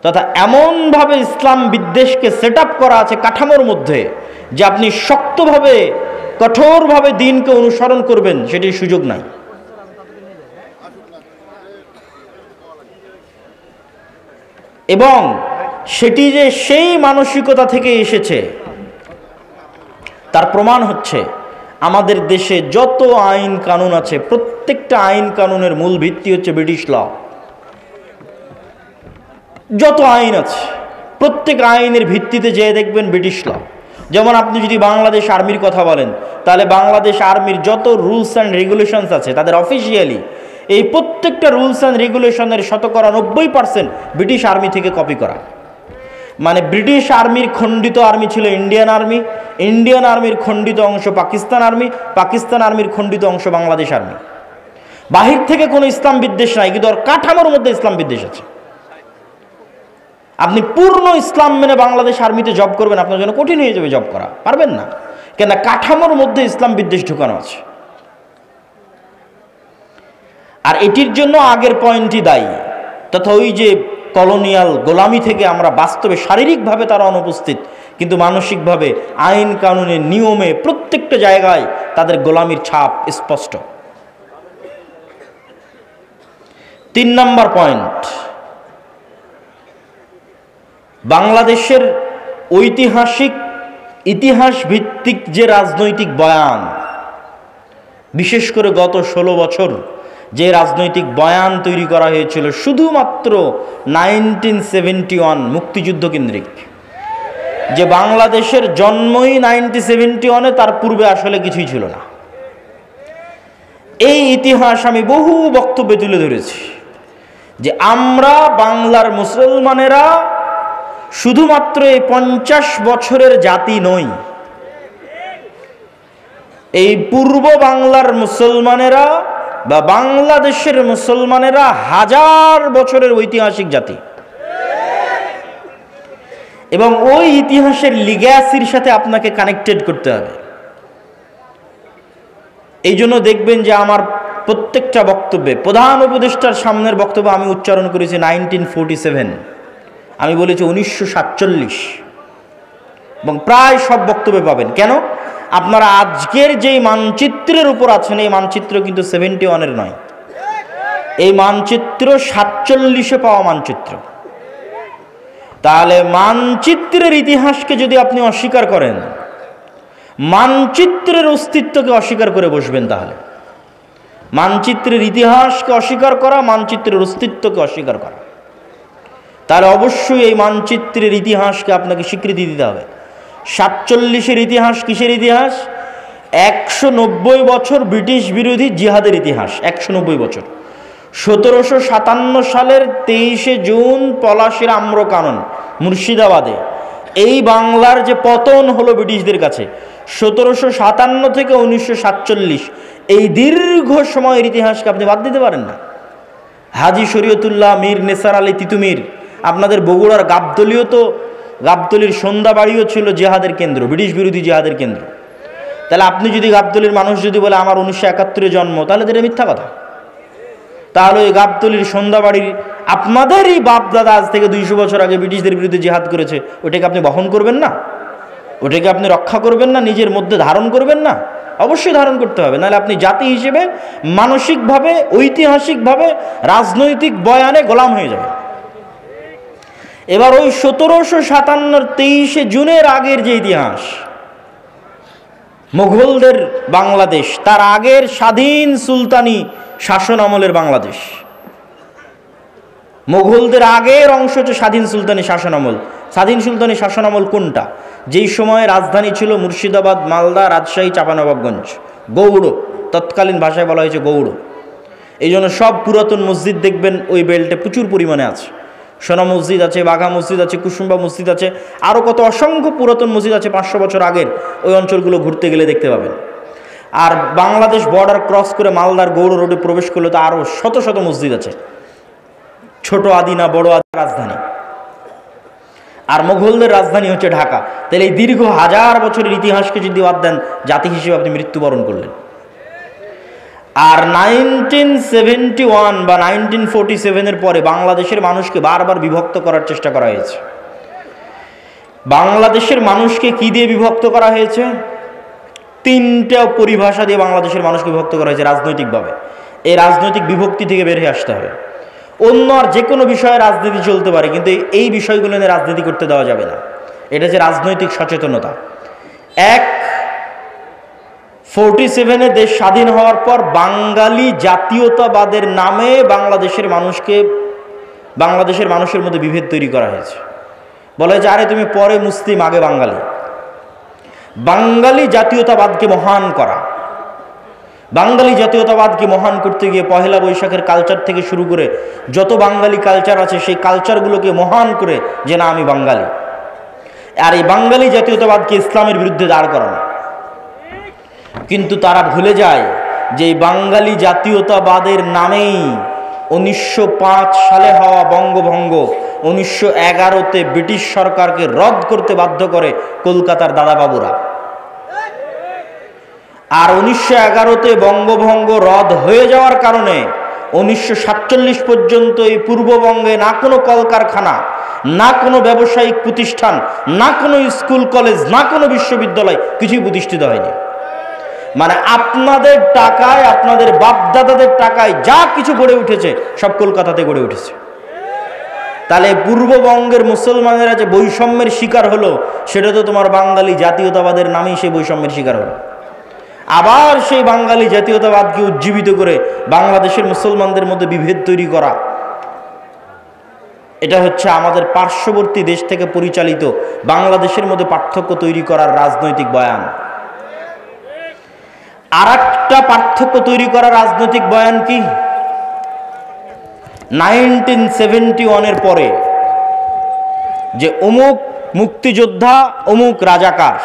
তথা এমনভাবে ইসলাম বিদ্বেষকে সেট আপ করা আছে কাঠামোর মধ্যে যে আপনি শক্তভাবে, কঠোরভাবে দিনকে অনুসরণ করবেন, সেটির সুযোগ নাই। এবং সেটি যে সেই মানসিকতা থেকে এসেছে তার প্রমাণ হচ্ছে আমাদের দেশে যত আইন কানুন আছে, প্রত্যেকটা আইন কানুনের মূল ভিত্তি হচ্ছে ব্রিটিশ ল। যত আইন আছে প্রত্যেক আইনের ভিত্তিতে যে দেখবেন ব্রিটিশ ল। যেমন আপনি যদি বাংলাদেশ আর্মির কথা বলেন, তাহলে বাংলাদেশ আর্মির যত রুলস অ্যান্ড রেগুলেশনস আছে, তাদের অফিসিয়ালি এই প্রত্যেকটা রুলস অ্যান্ড রেগুলেশনের 90% ব্রিটিশ আর্মি থেকে কপি করা। মানে ব্রিটিশ আর্মির খণ্ডিত আর্মি ছিল ইন্ডিয়ান আর্মি, ইন্ডিয়ান আর্মির খণ্ডিত অংশ পাকিস্তান আর্মি, পাকিস্তান আর্মির খণ্ডিত অংশ বাংলাদেশ আর্মি। বাহির থেকে কোনো ইসলাম বিদ্বেষ নাই, কিন্তু ওর কাঠামোর মধ্যে ইসলাম বিদ্বেষ আছে। আপনি পূর্ণ ইসলাম মেনে বাংলাদেশ আর্মিতে জব করবেন, আপনার জন্য কঠিন হয়ে যাবে জব করা, পারবেন না, কেন কাঠামোর মধ্যে ইসলাম বিদ্বেষ ঢুকানো আছে। আর এটির জন্য আগের পয়েন্টই দায়ী, তথা ওই যে কলোনিয়াল গোলামি থেকে আমরা বাস্তবে শারীরিকভাবে তারা অনুপস্থিত, কিন্তু মানসিকভাবে আইন কানুনের নিয়মে প্রত্যেকটা জায়গায় তাদের গোলামির ছাপ স্পষ্ট। 3 নম্বর পয়েন্ট, বাংলাদেশের ঐতিহাসিক ইতিহাস ভিত্তিক যে রাজনৈতিক বয়ান, বিশেষ করে গত 16 বছর যে রাজনৈতিক বয়ান তৈরি করা হয়েছিল শুধুমাত্র 1971 মুক্তিযুদ্ধ কেন্দ্রিক, যে বাংলাদেশের জন্মই 1971-এ, তার পূর্বে আসলে কিছুই ছিল না। এই ইতিহাস আমি বহু বক্তব্যে তুলে ধরেছি যে আমরা বাংলার মুসলমানেরা শুধুমাত্র এই 50 বছরের জাতি নই, এই পূর্ব বাংলার মুসলমানেরা বা বাংলাদেশের মুসলমানেরা হাজার বছরের ঐতিহাসিক জাতি, এবং ওই ইতিহাসের লিগ্যাসির সাথে আপনাকে কানেক্টেড করতে হবে। এই জন্য দেখবেন যে আমার প্রত্যেকটা বক্তব্যে প্রধান উপদেষ্টার সামনের বক্তব্য আমি উচ্চারণ করেছি 1947, আমি বলেছি 1947, এবং প্রায় সব বক্তব্যে পাবেন। কেন? আপনারা আজকের যেই মানচিত্রের উপর আছেন, এই মানচিত্র কিন্তু 71-এর নয়, এই মানচিত্র 47-এ পাওয়া মানচিত্র। তাহলে মানচিত্রের ইতিহাসকে যদি আপনি অস্বীকার করেন, মানচিত্রের অস্তিত্বকে অস্বীকার করে বসবেন, তাহলে মানচিত্রের ইতিহাসকে অস্বীকার করা, মানচিত্রের অস্তিত্বকে অস্বীকার করা, তাহলে অবশ্যই এই মানচিত্রের ইতিহাসকে আপনাকে স্বীকৃতি দিতে হবে। 47-এর ইতিহাস কিসের ইতিহাস? 190 বছর ব্রিটিশ বিরোধী জিহাদের ইতিহাস, 190 বছর। 1757 সালের 23শে জুন পলাশির আম্রকানন মুর্শিদাবাদে এই বাংলার যে পতন হলো ব্রিটিশদের কাছে, 1757 থেকে 1947, এই দীর্ঘ সময়ের ইতিহাসকে আপনি বাদ দিতে পারেন না। হাজী শরীয়তুল্লাহ মীর নেসার আলী তিতুমির, আপনাদের বগুড়ার গাবতলীও তো, গাবতলীর সন্ধ্যাবাড়িও ছিল জিহাদের কেন্দ্র, ব্রিটিশ বিরোধী জিহাদের কেন্দ্র। তাহলে আপনি যদি গাবতলীর মানুষ যদি বলে আমার 1971-এ জন্ম, তাহলে তো এটা মিথ্যা কথা। তাহলে ওই গাবতলীর সন্ধ্যাবাড়ির আপনাদেরই বাপ দাদা আজ থেকে 200 বছর আগে ব্রিটিশদের বিরুদ্ধে জিহাদ করেছে, ওটাকে আপনি বহন করবেন না? ওটাকে আপনি রক্ষা করবেন না? নিজের মধ্যে ধারণ করবেন না? অবশ্যই ধারণ করতে হবে, নাহলে আপনি জাতি হিসেবে মানসিকভাবে, ঐতিহাসিকভাবে, রাজনৈতিক বয়ানে গোলাম হয়ে যাবেন। এবার ওই 1757-র 23শে জুনের আগের যে ইতিহাস, মুঘলদের বাংলাদেশ, তার আগের স্বাধীন সুলতানি শাসন আমলের বাংলাদেশ, মুঘলদের আগের অংশ হচ্ছে স্বাধীন সুলতানি শাসন আমল। স্বাধীন সুলতানি শাসন আমল কোনটা? যেই সময়ে রাজধানী ছিল মুর্শিদাবাদ, মালদা, রাজশাহী, চাঁপানবাবগঞ্জ, গৌড়, তৎকালীন ভাষায় বলা হয়েছে গৌড়। এই জন্য সব পুরাতন মসজিদ দেখবেন ওই বেল্টে প্রচুর পরিমাণে আছে। সোনা মসজিদ আছে, বাঘা মসজিদ আছে, কুসুম্বা মসজিদ আছে, আরও কত অসংখ্য পুরাতন মসজিদ আছে 500 বছর আগের। ওই অঞ্চলগুলো ঘুরতে গেলে দেখতে পাবেন। আর বাংলাদেশ বর্ডার ক্রস করে মালদার গৌড় রোডে প্রবেশ করলে তো আরও শত শত মসজিদ আছে, ছোট আদিনা, বড় আদিনা রাজধানী। আর মুঘলদের রাজধানী হচ্ছে ঢাকা। তাহলে এই দীর্ঘ হাজার বছরের ইতিহাসকে যদি বাদ দেন, জাতি হিসেবে আপনি মৃত্যুবরণ করলেন। আর 1971 বা 1947-এর পরে বাংলাদেশের মানুষকে বারবার বিভক্ত করার চেষ্টা করা হয়েছে। বাংলাদেশের মানুষকে কি দিয়ে বিভক্ত করা হয়েছে? 3টা পরিভাষা দিয়ে বাংলাদেশের মানুষকে বিভক্ত করা হয়েছে রাজনৈতিকভাবে। এই রাজনৈতিক বিভক্তি থেকে বের হয়ে আসতে হবে। অন্য আর যে কোনো বিষয়ে রাজনীতি চলতে পারে, কিন্তু এই বিষয়গুলো নিয়ে রাজনীতি করতে দেওয়া যাবে না। এটা হচ্ছে রাজনৈতিক সচেতনতা। 47-এ দেশ স্বাধীন হওয়ার পর বাঙালি জাতীয়তাবাদের নামে বাংলাদেশের মানুষের মধ্যে বিভেদ তৈরি করা হয়েছে। বলে যে আরে তুমি পরে মুসলিম, আগে বাঙালি। বাঙালি জাতীয়তাবাদকে মহান করা, বাঙালি জাতীয়তাবাদকে মহান করতে গিয়ে পহেলা বৈশাখের কালচার থেকে শুরু করে যত বাঙালি কালচার আছে, সেই কালচারগুলোকে মহান করে যে না আমি বাঙালি। আর এই বাঙালি জাতীয়তাবাদকে ইসলামের বিরুদ্ধে দাঁড় করানো। কিন্তু তারা ভুলে যায় যে এই বাঙালি জাতীয়তাবাদের নামেই 1905 সালে হওয়া বঙ্গভঙ্গ 1911-তে ব্রিটিশ সরকারকে রদ করতে বাধ্য করে কলকাতার দাদাবাবুরা। আর 1911-তে বঙ্গভঙ্গ রদ হয়ে যাওয়ার কারণে 1947 পর্যন্ত এই পূর্ববঙ্গে না কোনো কলকারখানা, না কোনো ব্যবসায়িক প্রতিষ্ঠান, না কোনো স্কুল কলেজ, না কোনো বিশ্ববিদ্যালয়, কিছুই প্রতিষ্ঠিত হয়নি। মানে আপনাদের টাকায়, আপনাদের বাপদাদাদের টাকায় যা কিছু গড়ে উঠেছে সব কলকাতাতে গড়ে উঠেছে। তাহলে পূর্ববঙ্গের মুসলমানেরা যে বৈষম্যের শিকার হলো, সেটা তো তোমার বাঙালি জাতীয়তাবাদের নামেই সেই বৈষম্যের শিকার হলো। আবার সেই বাঙালি জাতীয়তাবাদকে উজ্জীবিত করে বাংলাদেশের মুসলমানদের মধ্যে বিভেদ তৈরি করা, এটা হচ্ছে আমাদের পার্শ্ববর্তী দেশ থেকে পরিচালিত বাংলাদেশের মধ্যে পার্থক্য তৈরি করার রাজনৈতিক বয়ান। আর একটা পার্থক্য তৈরি করার রাজনৈতিক বয়ান কি? 1971 পরে যে অমুক মুক্তিযোদ্ধা অমুক রাজাকার,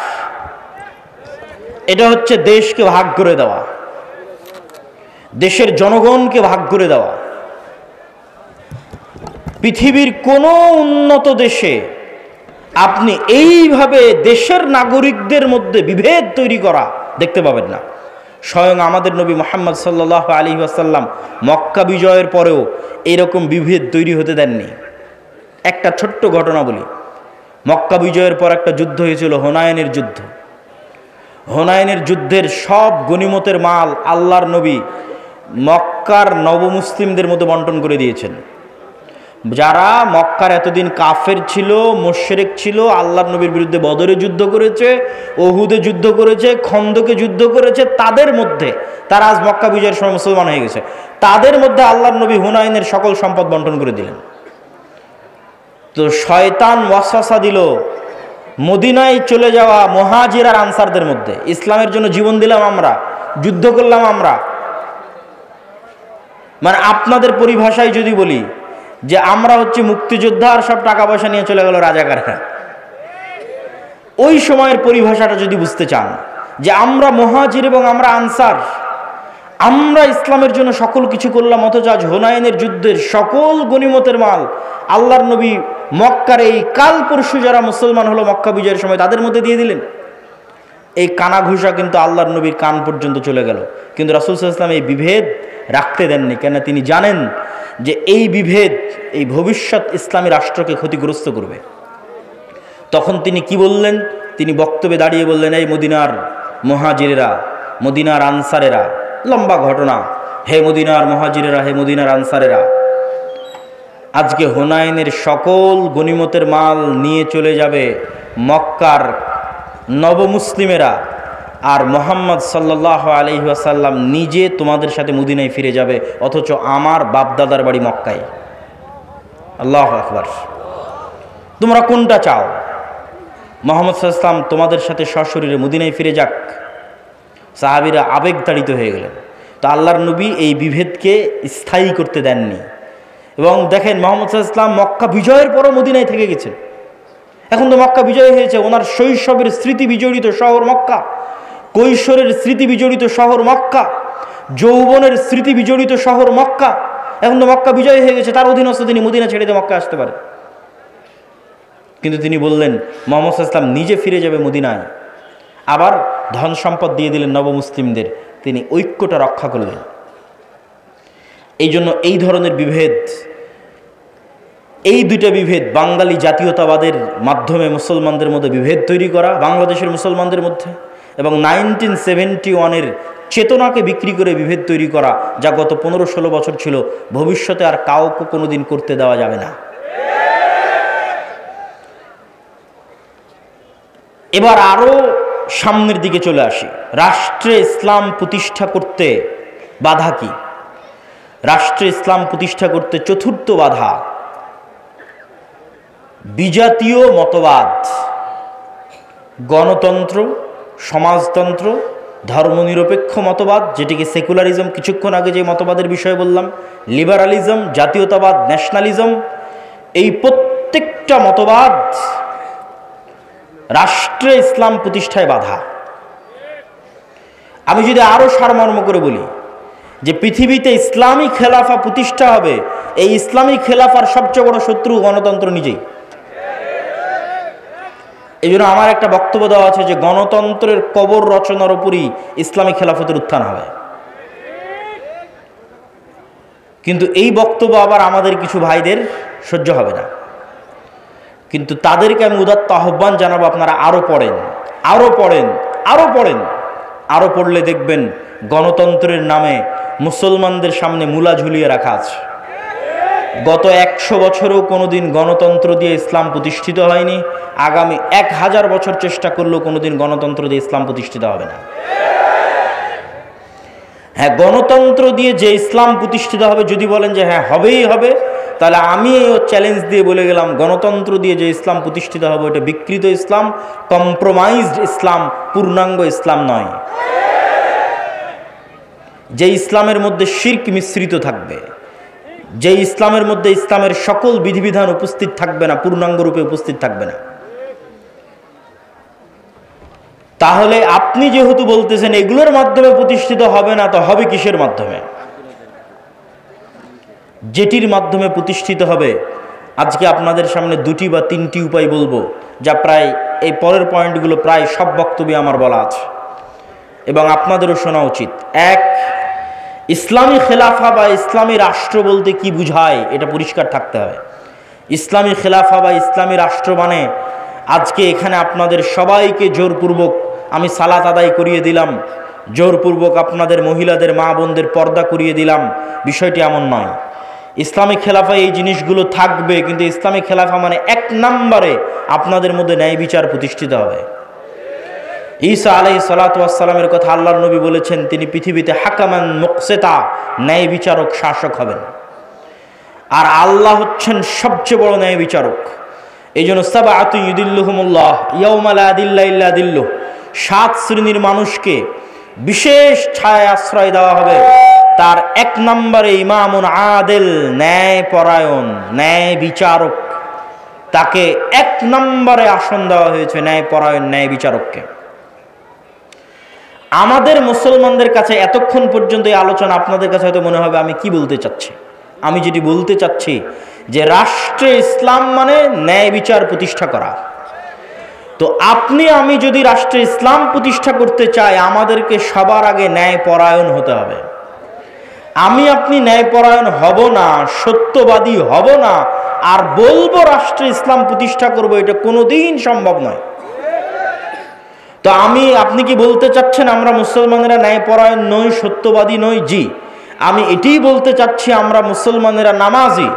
এটা হচ্ছে দেশকে ভাগ করে দেওয়া, দেশের জনগণকে ভাগ করে দেওয়া। পৃথিবীর কোনো উন্নত দেশে আপনি এইভাবে দেশের নাগরিকদের মধ্যে বিভেদ তৈরি করা দেখতে পাবেন না। স্বয়ং আমাদের নবী মুহাম্মদ সাল্লাল্লাহু আলাইহি ওয়াসাল্লাম মক্কা বিজয়ের পরেও এরকম বিভেদ তৈরি হতে দেননি। একটা ছোট্ট ঘটনা বলি। মক্কা বিজয়ের পর একটা যুদ্ধ হয়েছিল, হুনাইনের যুদ্ধ। হুনাইনের যুদ্ধের সব গনিমতের মাল আল্লাহর নবী মক্কার নবমুসলিমদের মধ্যে বন্টন করে দিয়েছেন। যারা মক্কার এতদিন কাফের ছিল, মুশরিক ছিল, আল্লাহর নবীর বিরুদ্ধে বদরে যুদ্ধ করেছে, উহুদে যুদ্ধ করেছে, খন্দকে যুদ্ধ করেছে, তাদের মধ্যে, তারা আজ মক্কা বিজয়ের সময় মুসলমান হয়ে গেছে, তাদের মধ্যে আল্লাহর নবী হুনাইনের সকল সম্পদ বন্টন করে দিলেন। তো শয়তান ওয়াসওয়াসা দিল মদিনায় চলে যাওয়া মুহাজির আর আনসারদের মধ্যে, ইসলামের জন্য জীবন দিলাম আমরা, যুদ্ধ করলাম আমরা, মানে আপনাদের পরিভাষায় যদি বলি যে আমরা হচ্ছে মুক্তিযোদ্ধা আর সব টাকা পয়সা নিয়ে চলে গেল রাজাকাররা। ওই সময়ের পরিভাষাটা যদি বুঝতে চান যে আমরা মুহাজির এবং আমরা আনসার, আমরা ইসলামের জন্য সকল কিছু করলাম, অথচ আজ হুনাইনের যুদ্ধের সকল গনিমতের মাল আল্লাহর নবী মক্কার এই কাল পরশু যারা মুসলমান হলো মক্কা বিজয়ের সময় তাদের মধ্যে দিয়ে দিলেন। এই কানাঘুষা কিন্তু আল্লাহর নবীর কান পর্যন্ত চলে গেল, কিন্তু রাসূল সাল্লাল্লাহু আলাইহি ওয়াসাল্লাম এই বিভেদ রাখতে দেননি। কেন? তিনি জানেন যে এই বিভেদ এই ভবিষ্যৎ ইসলামী রাষ্ট্রকে ক্ষতিগ্রস্ত করবে। তখন তিনি কি বললেন? তিনি বক্তব্যে দাঁড়িয়ে বললেন, এই মদিনার মুহাজিরেরা, মদিনার আনসারেরা, লম্বা ঘটনা, হে মদিনার মুহাজিরেরা, হে মদিনার আনসারেরা, আজকে হুনাইনের সকল গনিমতের মাল নিয়ে চলে যাবে মক্কার নবমুসলিমেরা, আর মুহাম্মদ সাল্লাল্লাহু আলাইহি ওয়াসাল্লাম নিজে তোমাদের সাথে মদিনায় ফিরে যাবে, অথচ আমার বাপদাদার বাড়ি মক্কায়। আল্লাহু আকবার। তোমরা কোনটা চাও? মুহাম্মদ সাল্লাল্লাহু আলাইহি ওয়াসাল্লাম তোমাদের সাথে সশরীরে মদিনায় ফিরে যাক? সাহাবীরা আবেগতাড়িত হয়ে গেলেন। তো আল্লাহর নবী এই বিভেদকে স্থায়ী করতে দেননি। এবং দেখেন মুহাম্মদ সাল্লাল্লাহু আলাইহি ওয়াসাল্লাম মক্কা বিজয়ের পরও মদিনায় থেকে গেছেন। এখন তো মক্কা বিজয় হয়েছে, ওনার শৈশবের স্মৃতি বিজড়িত শহর মক্কা, কৈশোরের স্মৃতি বিজড়িত শহর মক্কা, যৌবনের স্মৃতি বিজড়িত শহর মক্কা। এখন তো মক্কা বিজয় হয়ে গেছে, তার অধীনস্থ তিনি মদিনা ছেড়ে দিয়ে মক্কা আসতে পারেন। কিন্তু তিনি বললেন মুহাম্মদ সাল্লাল্লাহু আলাইহি ওয়াসাল্লাম নিজে ফিরে যাবে মদিনায়, আবার ধন সম্পদ দিয়ে দিলেন নবমুসলিমদের। তিনি ঐক্যটা রক্ষা করলেন। এই জন্য এই ধরনের বিভেদ, এই দুইটা বিভেদ, বাঙালি জাতীয়তাবাদের মাধ্যমে মুসলমানদের মধ্যে বিভেদ তৈরি করা বাংলাদেশের মুসলমানদের মধ্যে, এবং 1971 চেতনাকে বিক্রি করে বিভেদ তৈরি করা, যা গত 15-16 বছর ছিল, ভবিষ্যতে আর কাউকে কোনোদিন করতে দেওয়া যাবে না। এবার আরো সামনের দিকে চলে আসি। রাষ্ট্রে ইসলাম প্রতিষ্ঠা করতে বাধা কি? রাষ্ট্রে ইসলাম প্রতিষ্ঠা করতে চতুর্থ বাধা বিজাতীয় মতবাদ, গণতন্ত্র, সমাজতন্ত্র, ধর্মনিরপেক্ষ মতবাদ, যেটিকে সেকুলারিজম, কিছুক্ষণ আগে যে মতবাদের বিষয়ে বললাম, লিবারালিজম, জাতীয়তাবাদ, ন্যাশনালিজম, এই প্রত্যেকটা মতবাদ রাষ্ট্রে ইসলাম প্রতিষ্ঠায় বাধা। আমি যদি আরো সারমর্ম করে বলি যে পৃথিবীতে ইসলামী খেলাফা প্রতিষ্ঠা হবে, এই ইসলামী খেলাফার সবচেয়ে বড় শত্রু গণতন্ত্র নিজেই। এই জন্য আমার একটা বক্তব্য দেওয়া আছে যে গণতন্ত্রের কবর রচনার উপরই ইসলামী খেলাফতের উত্থান হবে। কিন্তু এই বক্তব্য আবার আমাদের কিছু ভাইদের সহ্য হবে না। কিন্তু তাদেরকে আমি উদাত্ত আহ্বান জানাবো, আপনারা আরো পড়েন, আরো পড়েন, আরো পড়েন। আরো পড়লে দেখবেন গণতন্ত্রের নামে মুসলমানদের সামনে মূলা ঝুলিয়ে রাখা আছে। গত 100 বছরেও কোনোদিন গণতন্ত্র দিয়ে ইসলাম প্রতিষ্ঠিত হয়নি, আগামী 1000 বছর চেষ্টা করলেও কোনোদিন গণতন্ত্র দিয়ে ইসলাম প্রতিষ্ঠিত হবে না। হ্যাঁ, গণতন্ত্র দিয়ে যে ইসলাম প্রতিষ্ঠিত হবে, যদি বলেন যে হ্যাঁ হবেই হবে, তাহলে আমি চ্যালেঞ্জ দিয়ে বলে গেলাম, গণতন্ত্র দিয়ে যে ইসলাম প্রতিষ্ঠিত হবে ওটা বিকৃত ইসলাম, কম্প্রোমাইজড ইসলাম, পূর্ণাঙ্গ ইসলাম নয়। যে ইসলামের মধ্যে শিরক মিশ্রিত থাকবে, যে ইসলামের মধ্যে ইসলামের সকল বিধিবিধান উপস্থিত থাকবে না, পূর্ণাঙ্গ রূপে উপস্থিত থাকবে না। তাহলে আপনি যেহেতু বলতেছেন এগুলোর মাধ্যমে প্রতিষ্ঠিত হবে না, তো হবে কিসের মাধ্যমে? যেটির মাধ্যমে প্রতিষ্ঠিত হবে, আজকে আপনাদের সামনে দুটি বা তিনটি উপায় বলবো, যা প্রায় এই পরের পয়েন্টগুলো প্রায় সব বক্তব্যে আমার বলা আছে এবং আপনাদেরও শোনা উচিত। এক, ইসলামী খেলাফা বা ইসলামী রাষ্ট্র বলতে কি বুঝায় এটা পরিষ্কার থাকতে হবে। ইসলামী খেলাফা বা ইসলামী রাষ্ট্র মানে আজকে এখানে আপনাদের সবাইকে জোরপূর্বক আমি সালাত আদায় করিয়ে দিলাম, জোরপূর্বক আপনাদের মহিলাদের মা বোনদের পর্দা করিয়ে দিলাম, বিষয়টি এমন নয়। ইসলামী খেলাফায় এই জিনিসগুলো থাকবে, কিন্তু ইসলামী খেলাফা মানে এক নম্বরে আপনাদের মধ্যে ন্যায় বিচার প্রতিষ্ঠিত হবে। ঈসা আলাইহিস সালাতু ওয়াস সালামের কথা আল্লাহর নবী বলেছেন, তিনি পৃথিবীতে হাকামান মুকসিতা, ন্যায় বিচারক, শাসক হবেন। আর আল্লাহ হচ্ছেন সবচেয়ে বড় ন্যায় বিচারক। এই জন্য সাবআতু ইউদিল্লুহুমুল্লাহ ইয়াউমা লা দিল্লা ইল্লা দিল্লুহ, 7 শ্রেণীর মানুষকে বিশেষ ছায়া আশ্রয় দেওয়া হবে। তার এক নম্বরে ইমামুন আদিল, ন্যায় পরায়ণ, ন্যায় বিচারক। তাকে এক নম্বরে আসন দেওয়া হয়েছে, ন্যায় পরায়ণ, ন্যায় বিচারককে। আমাদের মুসলমানদের কাছে এতক্ষণ পর্যন্ত এই আলোচনা আপনাদের কাছে হয়তো মনে হবে আমি কি বলতে চাচ্ছি। আমি যেটি বলতে চাচ্ছি যে রাষ্ট্রে ইসলাম মানে ন্যায় বিচার প্রতিষ্ঠা করা। তো আপনি আমি যদি রাষ্ট্রে ইসলাম প্রতিষ্ঠা করতে চাই, আমাদেরকে সবার আগে ন্যায় পরায়ণ হতে হবে। আমি আপনি ন্যায়পরায়ণ হব না, সত্যবাদী হব না, আর বলবো রাষ্ট্রে ইসলাম প্রতিষ্ঠা করব, এটা কোনোদিন সম্ভব নয়। তো আপনি কি বলতে চাচ্ছেন আমরা মুসলমানেরা ন্যায়পরায়ণ নই, সত্যবাদী নই? জি, আমি এটাই বলতে চাচ্ছি আমরা মুসলমানেরা নামাজি,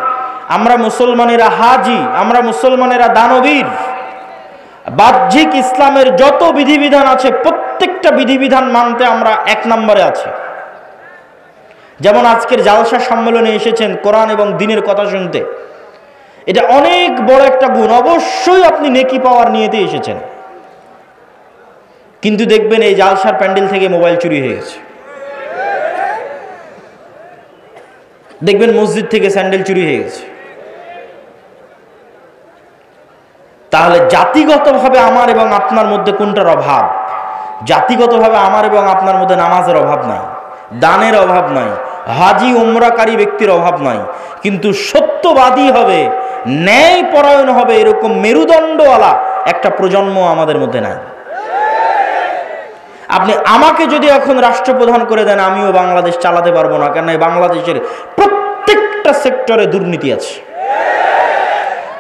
আমরা মুসলমানেরা হাজি, আমরা মুসলমানেরা দানবীর। বাহ্যিক ইসলামের যত বিধিবিধান আছে প্রত্যেকটা বিধিবিধান মানতে আমরা এক নম্বরে আছি। যেমন আজকের জালসা সম্মেলনে এসেছেন কোরআন এবং দ্বীনের কথা শুনতে, এটা অনেক বড় একটা গুণ। অবশ্যই আপনি নেকি পাওয়ার নিয়েতে এসেছেন, কিন্তু দেখবেন এই জালসার প্যান্ডেল থেকে মোবাইল চুরি হয়ে গেছে, দেখবেন মসজিদ থেকে স্যান্ডেল চুরি হয়ে গেছে। তাহলে জাতিগতভাবে আমার এবং আপনার মধ্যে কোনটার অভাব? জাতিগতভাবে আমার এবং আপনার মধ্যে নামাজের অভাব নাই, দানের অভাব নাই, হাজি উমরাকারী ব্যক্তির অভাব নাই, কিন্তু সত্যবাদী হবে, ন্যায় পরায়ণ হবে, এরকম মেরুদণ্ডওয়ালা একটা প্রজন্ম আমাদের মধ্যে নাই। আপনি আমাকে যদি এখন রাষ্ট্রপ্রধান করে দেন, আমিও বাংলাদেশ চালাতে পারবো না, কেন বাংলাদেশের প্রত্যেকটা সেক্টরে দুর্নীতি আছে।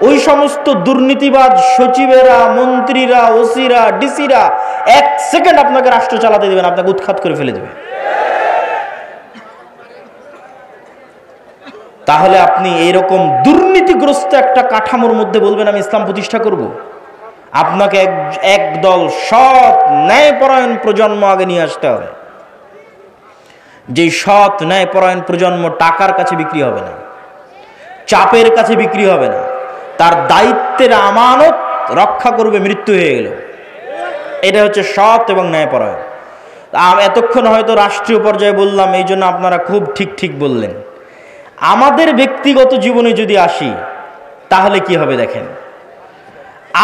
ওই সমস্ত দুর্নীতিবাজ সচিবেরা, মন্ত্রীরা, ওসিরা, ডিসিরা 1 সেকেন্ড আপনাকে রাষ্ট্র চালাতে দেবেন, আপনাকে উৎখাত করে ফেলে দেবে। তাহলে আপনি এইরকম দুর্নীতিগ্রস্ত একটা কাঠামোর মধ্যে বলবেন আমি ইসলাম প্রতিষ্ঠা করব? আপনাকে একদল সৎ ন্যায়পরায়ণ প্রজন্ম আগে নিয়ে আসতে হবে। যে সৎ ন্যায়পরায়ণ প্রজন্ম টাকার কাছে বিক্রি হবে না, চাপের কাছে বিক্রি হবে না, তার দায়িত্বের আমানত রক্ষা করবে মৃত্যু হয়ে গেল। এটা হচ্ছে সৎ এবং ন্যায়পরায়ণ। এতক্ষণ হয়তো রাষ্ট্রীয় পর্যায়ে বললাম, এই জন্য আপনারা খুব ঠিক বললেন। আমাদের ব্যক্তিগত জীবনে যদি আসি, তাহলে কি হবে দেখেন।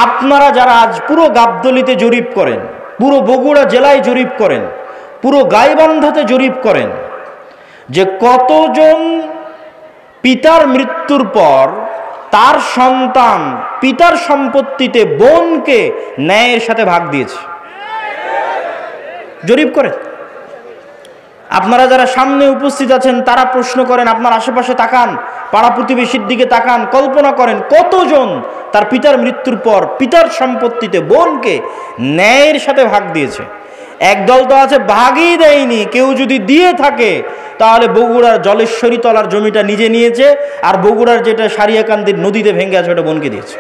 আপনারা যারা আজ পুরো গাবতলীতে জরিপ করেন, পুরো বগুড়া জেলায় জরিপ করেন, পুরো গাইবান্ধাতে জরিপ করেন যে কতজন পিতার মৃত্যুর পর তার সন্তান পিতার সম্পত্তিতে বোনকে ন্যায়ের সাথে ভাগ দিয়েছে, জরিপ করেন। আপনারা যারা সামনে উপস্থিত আছেন তারা প্রশ্ন করেন, আপনার আশেপাশে তাকান, পাড়া প্রতিবেশীর দিকে তাকান, কল্পনা করেন কতজন তার পিতার মৃত্যুর পর পিতার সম্পত্তিতে বোনকে ন্যায়ের সাথে ভাগ দিয়েছে। একদল তো আছে ভাগই দেয়নি, কেউ যদি দিয়ে থাকে তাহলে বগুড়ার জলেশ্বরী তলার জমিটা নিজে নিয়েছে, আর বগুড়ার যেটা সারিয়াকান্দির নদীতে ভেঙে আছে ওটা বোনকে দিয়েছে।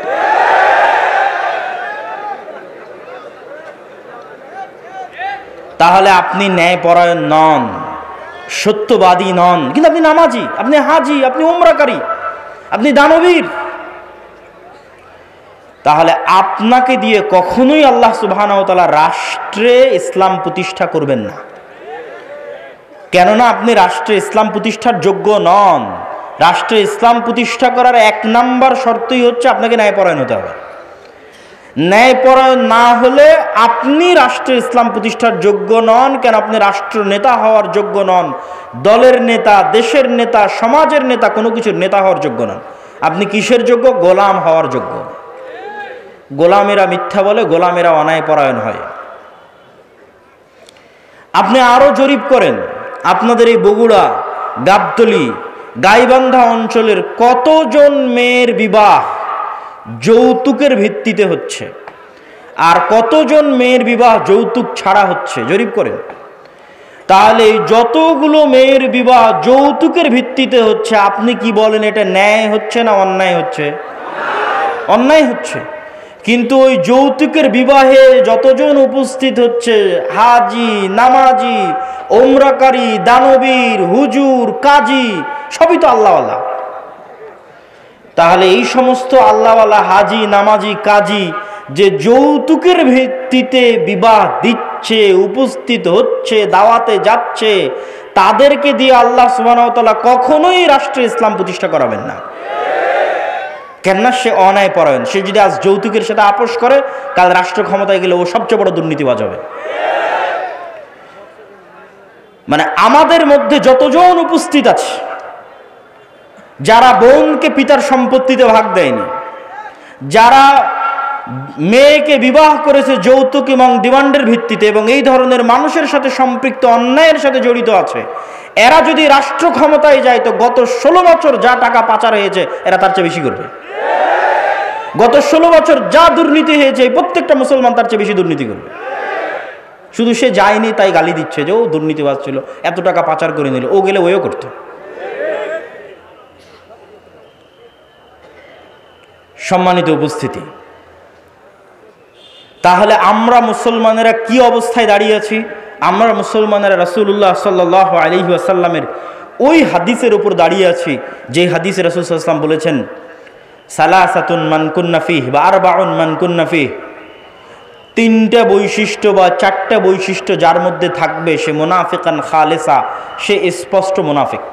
তাহলে আপনি ন্যায়পরায়ণ নন। সত্যবাদী নন, কিন্তু আপনি নামাজি, আপনি হাজি, আপনি উমরাকারী, আপনি দানবীর। তাহলে আপনাকে দিয়ে কখনোই আল্লাহ সুবহানাহু ওয়া তাআলা রাষ্ট্রে ইসলাম প্রতিষ্ঠা করবেন না, কেননা আপনি রাষ্ট্রে ইসলাম প্রতিষ্ঠার যোগ্য নন। রাষ্ট্রে ইসলাম প্রতিষ্ঠা করার 1 নাম্বার শর্তই হচ্ছে আপনাকে ন্যায়পরায়ণ হতে হবে। ন্যায়পরায়ণ না হলে আপনি রাষ্ট্রে ইসলাম প্রতিষ্ঠার যোগ্য নন। কেন? আপনি রাষ্ট্র নেতা হওয়ার যোগ্য নন, দলের নেতা, দেশের নেতা, সমাজের নেতা, কোনো কিছুর নেতা হওয়ার যোগ্য নন। আপনি কিসের যোগ্য? গোলাম হওয়ার যোগ্য। গোলামেরা মিথ্যা বলে, গোলামেরা অন্যায়পরায়ণ হয়। আপনি আরো জরিপ করেন, আপনাদের এই বগুড়া, গাবতলী, গাইবান্ধা অঞ্চলের কতজন মেয়ের বিবাহ যৌতুকের ভিত্তিতে হচ্ছে, আর কতজন মেয়ের বিবাহ যৌতুক ছাড়া হচ্ছে, জরিপ করেন। তাহলে যতগুলো মেয়ের বিবাহ যৌতুকের ভিত্তিতে হচ্ছে, আপনি কি বলেন এটা ন্যায় হচ্ছে না অন্যায় হচ্ছে? অন্যায় হচ্ছে। কিন্তু ওই যৌতুকের বিবাহে যতজন উপস্থিত হচ্ছে, হাজি, নামাজি, ওমরাকারী, দানবীর, হুজুর, কাজী, সবই তো আল্লাহওয়ালা। তাহলে এই সমস্ত আল্লাহওয়ালা হাজি, নামাজি, কাজী যে যৌতুকের ভিত্তিতে বিবাহ দিচ্ছে, উপস্থিত হচ্ছে, দাওয়াতে যাচ্ছে, তাদেরকে দিয়ে আল্লাহ সুবহানাহু ওয়া তাআলা কখনোই রাষ্ট্রে ইসলাম প্রতিষ্ঠা করাবেন না। কেননা সে অন্যায়পরায়ণ। সে যদি আজ যৌতুকের সাথে আপোষ করে, কাল রাষ্ট্র ক্ষমতায় গেলে ও সবচেয়ে বড় দুর্নীতিবাজ হবে। মানে আমাদের মধ্যে যতজন উপস্থিত আছে, যারা বোনকে পিতার সম্পত্তিতে ভাগ দেয়নি, যারা মেয়েকে বিবাহ করেছে যৌতুক এবং ডিমান্ডের ভিত্তিতে, এবং এই ধরনের মানুষের সাথে সম্পৃক্ত, অন্যায়ের সাথে জড়িত আছে, এরা যদি রাষ্ট্র ক্ষমতায় যায় তো গত 16 বছর যা টাকা পাচার হয়েছে এরা তার চেয়ে বেশি করবে। গত 16 বছর যা দুর্নীতি হয়েছে প্রত্যেকটা মুসলমান তার চেয়ে বেশি দুর্নীতি করবে। শুধু সে যায়নি তাই গালি দিচ্ছে যে ও দুর্নীতিবাজ ছিল, এত টাকা পাচার করে নিল, ও গেলে ওও করত। সম্মানিত উপস্থিতি, তাহলে আমরা মুসলমানেরা কি অবস্থায় দাঁড়িয়ে আছি? আমরা মুসলমানেরা রাসূলুল্লাহ সাল্লাল্লাহু আলাইহি ওয়াসাল্লামের ওই হাদিসের উপর দাঁড়িয়ে আছি, যে হাদিসে রাসূল সাল্লাল্লাহু আলাইহি ওয়াসাল্লাম বলেছেন, সালাসাতুন মান কুন্না ফিহি বা আরবাউন মান কুন্না ফিহি, 3টা বৈশিষ্ট্য বা 4টা বৈশিষ্ট্য যার মধ্যে থাকবে সে মুনাফিকান খালেসা, সে স্পষ্ট মুনাফিক।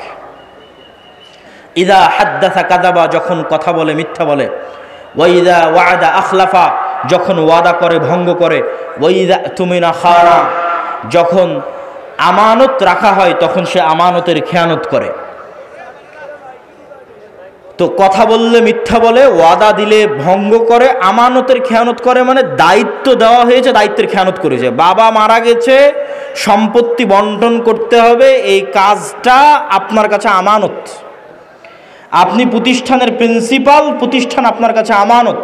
ইদা হাদ্দাসা কাযাবা, যখন কথা বলে মিথ্যা বলে, ওয়া ইদা ওয়াদা আখলাফা, যখন ওয়াদা করে ভঙ্গ করে, ওয়া ইদা তুমিনা খানা, যখন আমানত রাখা হয় তখন সে আমানতের খেয়ানত করে। তো কথা বললে মিথ্যা বলে, ওয়াদা দিলে ভঙ্গ করে, আমানতের খেয়ানত করে, মানে দায়িত্ব দেওয়া হয়েছে দায়িত্বের খেয়ানত করেছে। বাবা মারা গেছে, সম্পত্তি বন্টন করতে হবে, এই কাজটা আপনার কাছে আমানত। আপনি প্রতিষ্ঠানের প্রিন্সিপাল, প্রতিষ্ঠান আপনার কাছে আমানত।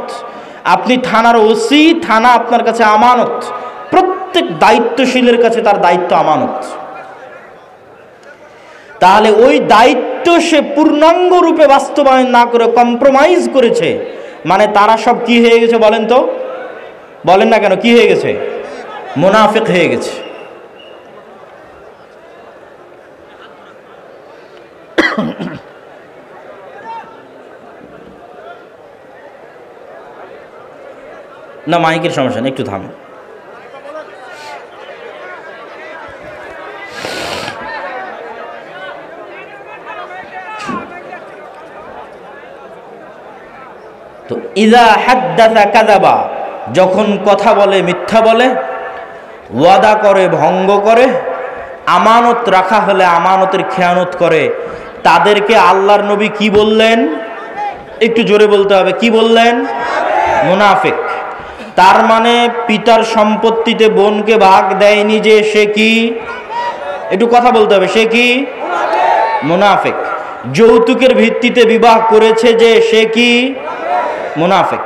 আপনি থানার ওসি, থানা আপনার কাছে আমানত। প্রত্যেক দায়িত্বশীলের কাছে তার দায়িত্ব আমানত। তাহলে ওই দায়িত্ব সে পূর্ণাঙ্গ রূপে বাস্তবায়ন না করে কম্প্রোমাইজ করেছে, মানে তারা সব কি হয়ে গেছে বলেন তো? বলেন না কেন, কি হয়ে গেছে? মুনাফিক হয়ে গেছে। না মাইকের সমস্যা নেই, একটু থামেন। তো ইযা হাদ্দাসা কাযাবা, যখন কথা বলে মিথ্যা বলে, ওয়াদা করে ভঙ্গ করে, আমানত রাখা হলে আমানতের খেয়ানত করে, তাদেরকে আল্লাহর নবী কি বললেন? একটু জোরে বলতে হবে, কি বললেন? মুনাফিক। তার মানে পিতার সম্পত্তিতে বোনকে ভাগ দেয়নি যে সে কি? একটু কথা বলতে হবে, সে কি? মুনাফিক। যৌতুকের ভিত্তিতে বিবাহ করেছে যে সে কি? মুনাফিক।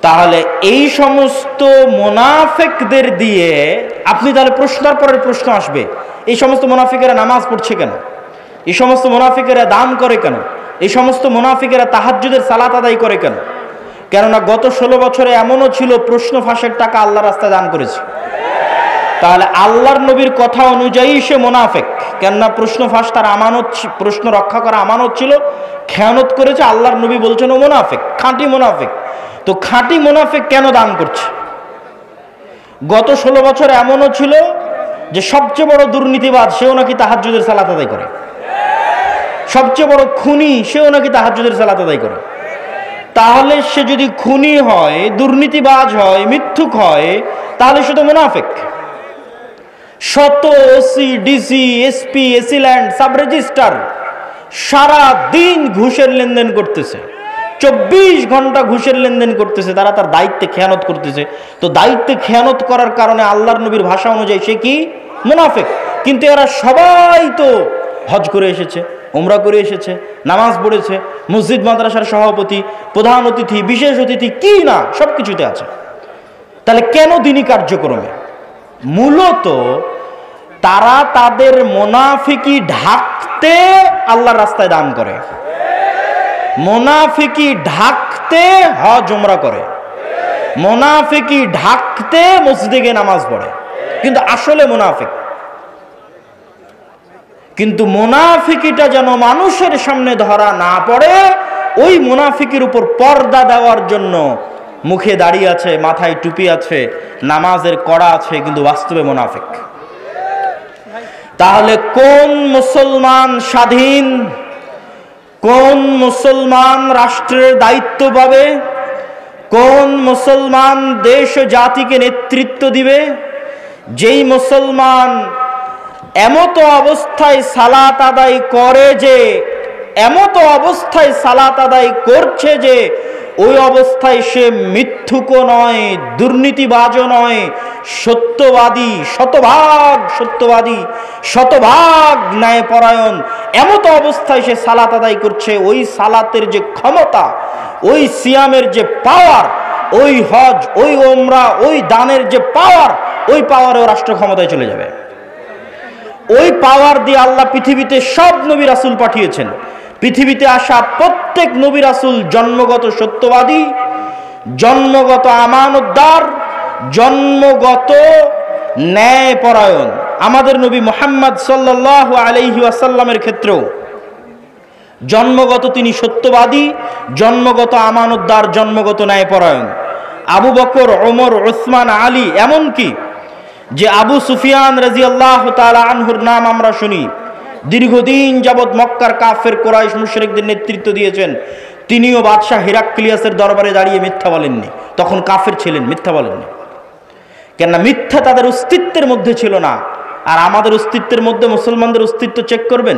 তাহলে এই সমস্ত মুনাফিকদের দিয়ে আপনি তাহলে প্রশ্নের পরের প্রশ্ন আসবে, এই সমস্ত মুনাফিকেরা নামাজ পড়ছে কেন? এই সমস্ত মুনাফিকেরা দান করে কেন? এই সমস্ত মুনাফিকেরা তাহাজ্জুদের সালাত আদায় করে কেন? কেননা গত 16 বছরে এমনও ছিল প্রশ্ন ফাঁসের টাকা আল্লাহ রাস্তায় দান করেছে। তাহলে আল্লাহর নবীর কথা অনুযায়ী সে মুনাফিক। কেননা প্রশ্ন ফাঁস, তার আমানত, প্রশ্ন রক্ষা করা আমানত ছিল, খেয়ানত করেছে। আল্লাহর নবী বলছেন ও মুনাফিক, খাঁটি মুনাফিক। তো খাঁটি মুনাফিক কেন দান করছে? গত 16 বছর এমনও ছিল যে সবচেয়ে বড় দুর্নীতিবাদ সেও নাকি তাহাজ্জুদের সালাত আদায় করে, সবচেয়ে বড় খুনি সেও নাকি তাহাজ্জুদের সালাত আদায় করে। তাহলে সে যদি খুনি হয়, দুর্নীতিবাজ হয়, মিথ্যুক হয়, তাহলে সে তো মুনাফিক। শত OC, DC, SP, AC land, sub registrar সারা দিন ঘুষের লেনদেন করতেছে, 24 ঘন্টা ঘুষের লেনদেন করতেছে, তারা তার দায়িত্বে খেয়ানত করতেছে। তো দায়িত্বে খেয়ানত করার কারণে আল্লাহর নবীর ভাষা অনুযায়ী সে কি? মুনাফিক। কিন্তু এরা সবাই তো হজ করে এসেছে, উমরা করে এসেছে, নামাজ পড়েছে, মসজিদ মাদ্রাসার সভাপতি, প্রধান অতিথি, বিশেষ অতিথি, কি না সব কিছুতে আছে। তাহলে কেন দ্বীনি কার্যক্রমে? মূলত তারা তাদের মুনাফিকি ঢাকতে আল্লাহর রাস্তায় দান করে, মুনাফিকি ঢাকতে হজ উমরা করে, মুনাফিকি ঢাকতে মসজিদে গিয়ে নামাজ পড়ে, কিন্তু আসলে মুনাফিক। কিন্তু মুনাফিকিটা যেন মানুষের সামনে ধরা না পড়ে, ওই মুনাফিকির উপর পর্দা দেওয়ার জন্য মুখে দাড়ি আছে, মাথায় টুপি আছে, নামাজের কড়া আছে, কিন্তু বাস্তবে মুনাফিক। তাহলে কোন মুসলমান স্বাধীন, কোন মুসলমান রাষ্ট্রের দায়িত্ব পাবে, কোন মুসলমান দেশ ও জাতিকে নেতৃত্ব দিবে? যেই মুসলমান এমতো অবস্থায় সালাত আদায় করে যে, এমতো অবস্থায় সালাত আদায় করছে যে ওই অবস্থায় সে মিথ্যুকও নয়, দুর্নীতিবাজও নয়, সত্যবাদী, শতভাগ সত্যবাদী, শতভাগ ন্যায়পরায়ণ, এমতো অবস্থায় সে সালাত আদায় করছে, ওই সালাতের যে ক্ষমতা, ওই সিয়ামের যে পাওয়ার, ওই হজ, ওই ওমরা, ওই দানের যে পাওয়ার, ওই পাওয়ারেও রাষ্ট্র ক্ষমতায় চলে যাবে। ওই পাওয়ার দিয়ে আল্লাহ পৃথিবীতে সব নবী রাসূল পাঠিয়েছেন। পৃথিবীতে আসা প্রত্যেক নবী রাসূল জন্মগত সত্যবাদী, জন্মগত আমানতদার, জন্মগত ন্যায়পরায়ণ। আমাদের নবী মুহাম্মদ সাল্লাল্লাহু আলাইহি ওয়াসাল্লামের ক্ষেত্রেও জন্মগত তিনি সত্যবাদী, জন্মগত আমানতদার, জন্মগত ন্যায়পরায়ণ। আবু বকর, ওমর, ওসমান, আলী, এমনকি যে আবু সুফিয়ান রাদিয়াল্লাহু তাআলা আনহুর নাম আমরা শুনি, দীর্ঘদিন যাবৎ মক্কার কাফের কুরাইশ মুশরিকদের নেতৃত্ব দিয়েছেন, তিনিও বাদশাহ হিরাক্লিয়াসের দরবারে দাঁড়িয়ে মিথ্যা বলেননি। তখন কাফের ছিলেন, মিথ্যা বলেননি। কেননা মিথ্যা তাদের অস্তিত্বের মধ্যে ছিল না। আর আমাদের অস্তিত্বের মধ্যে মুসলমানদের অস্তিত্ব চেক করবেন,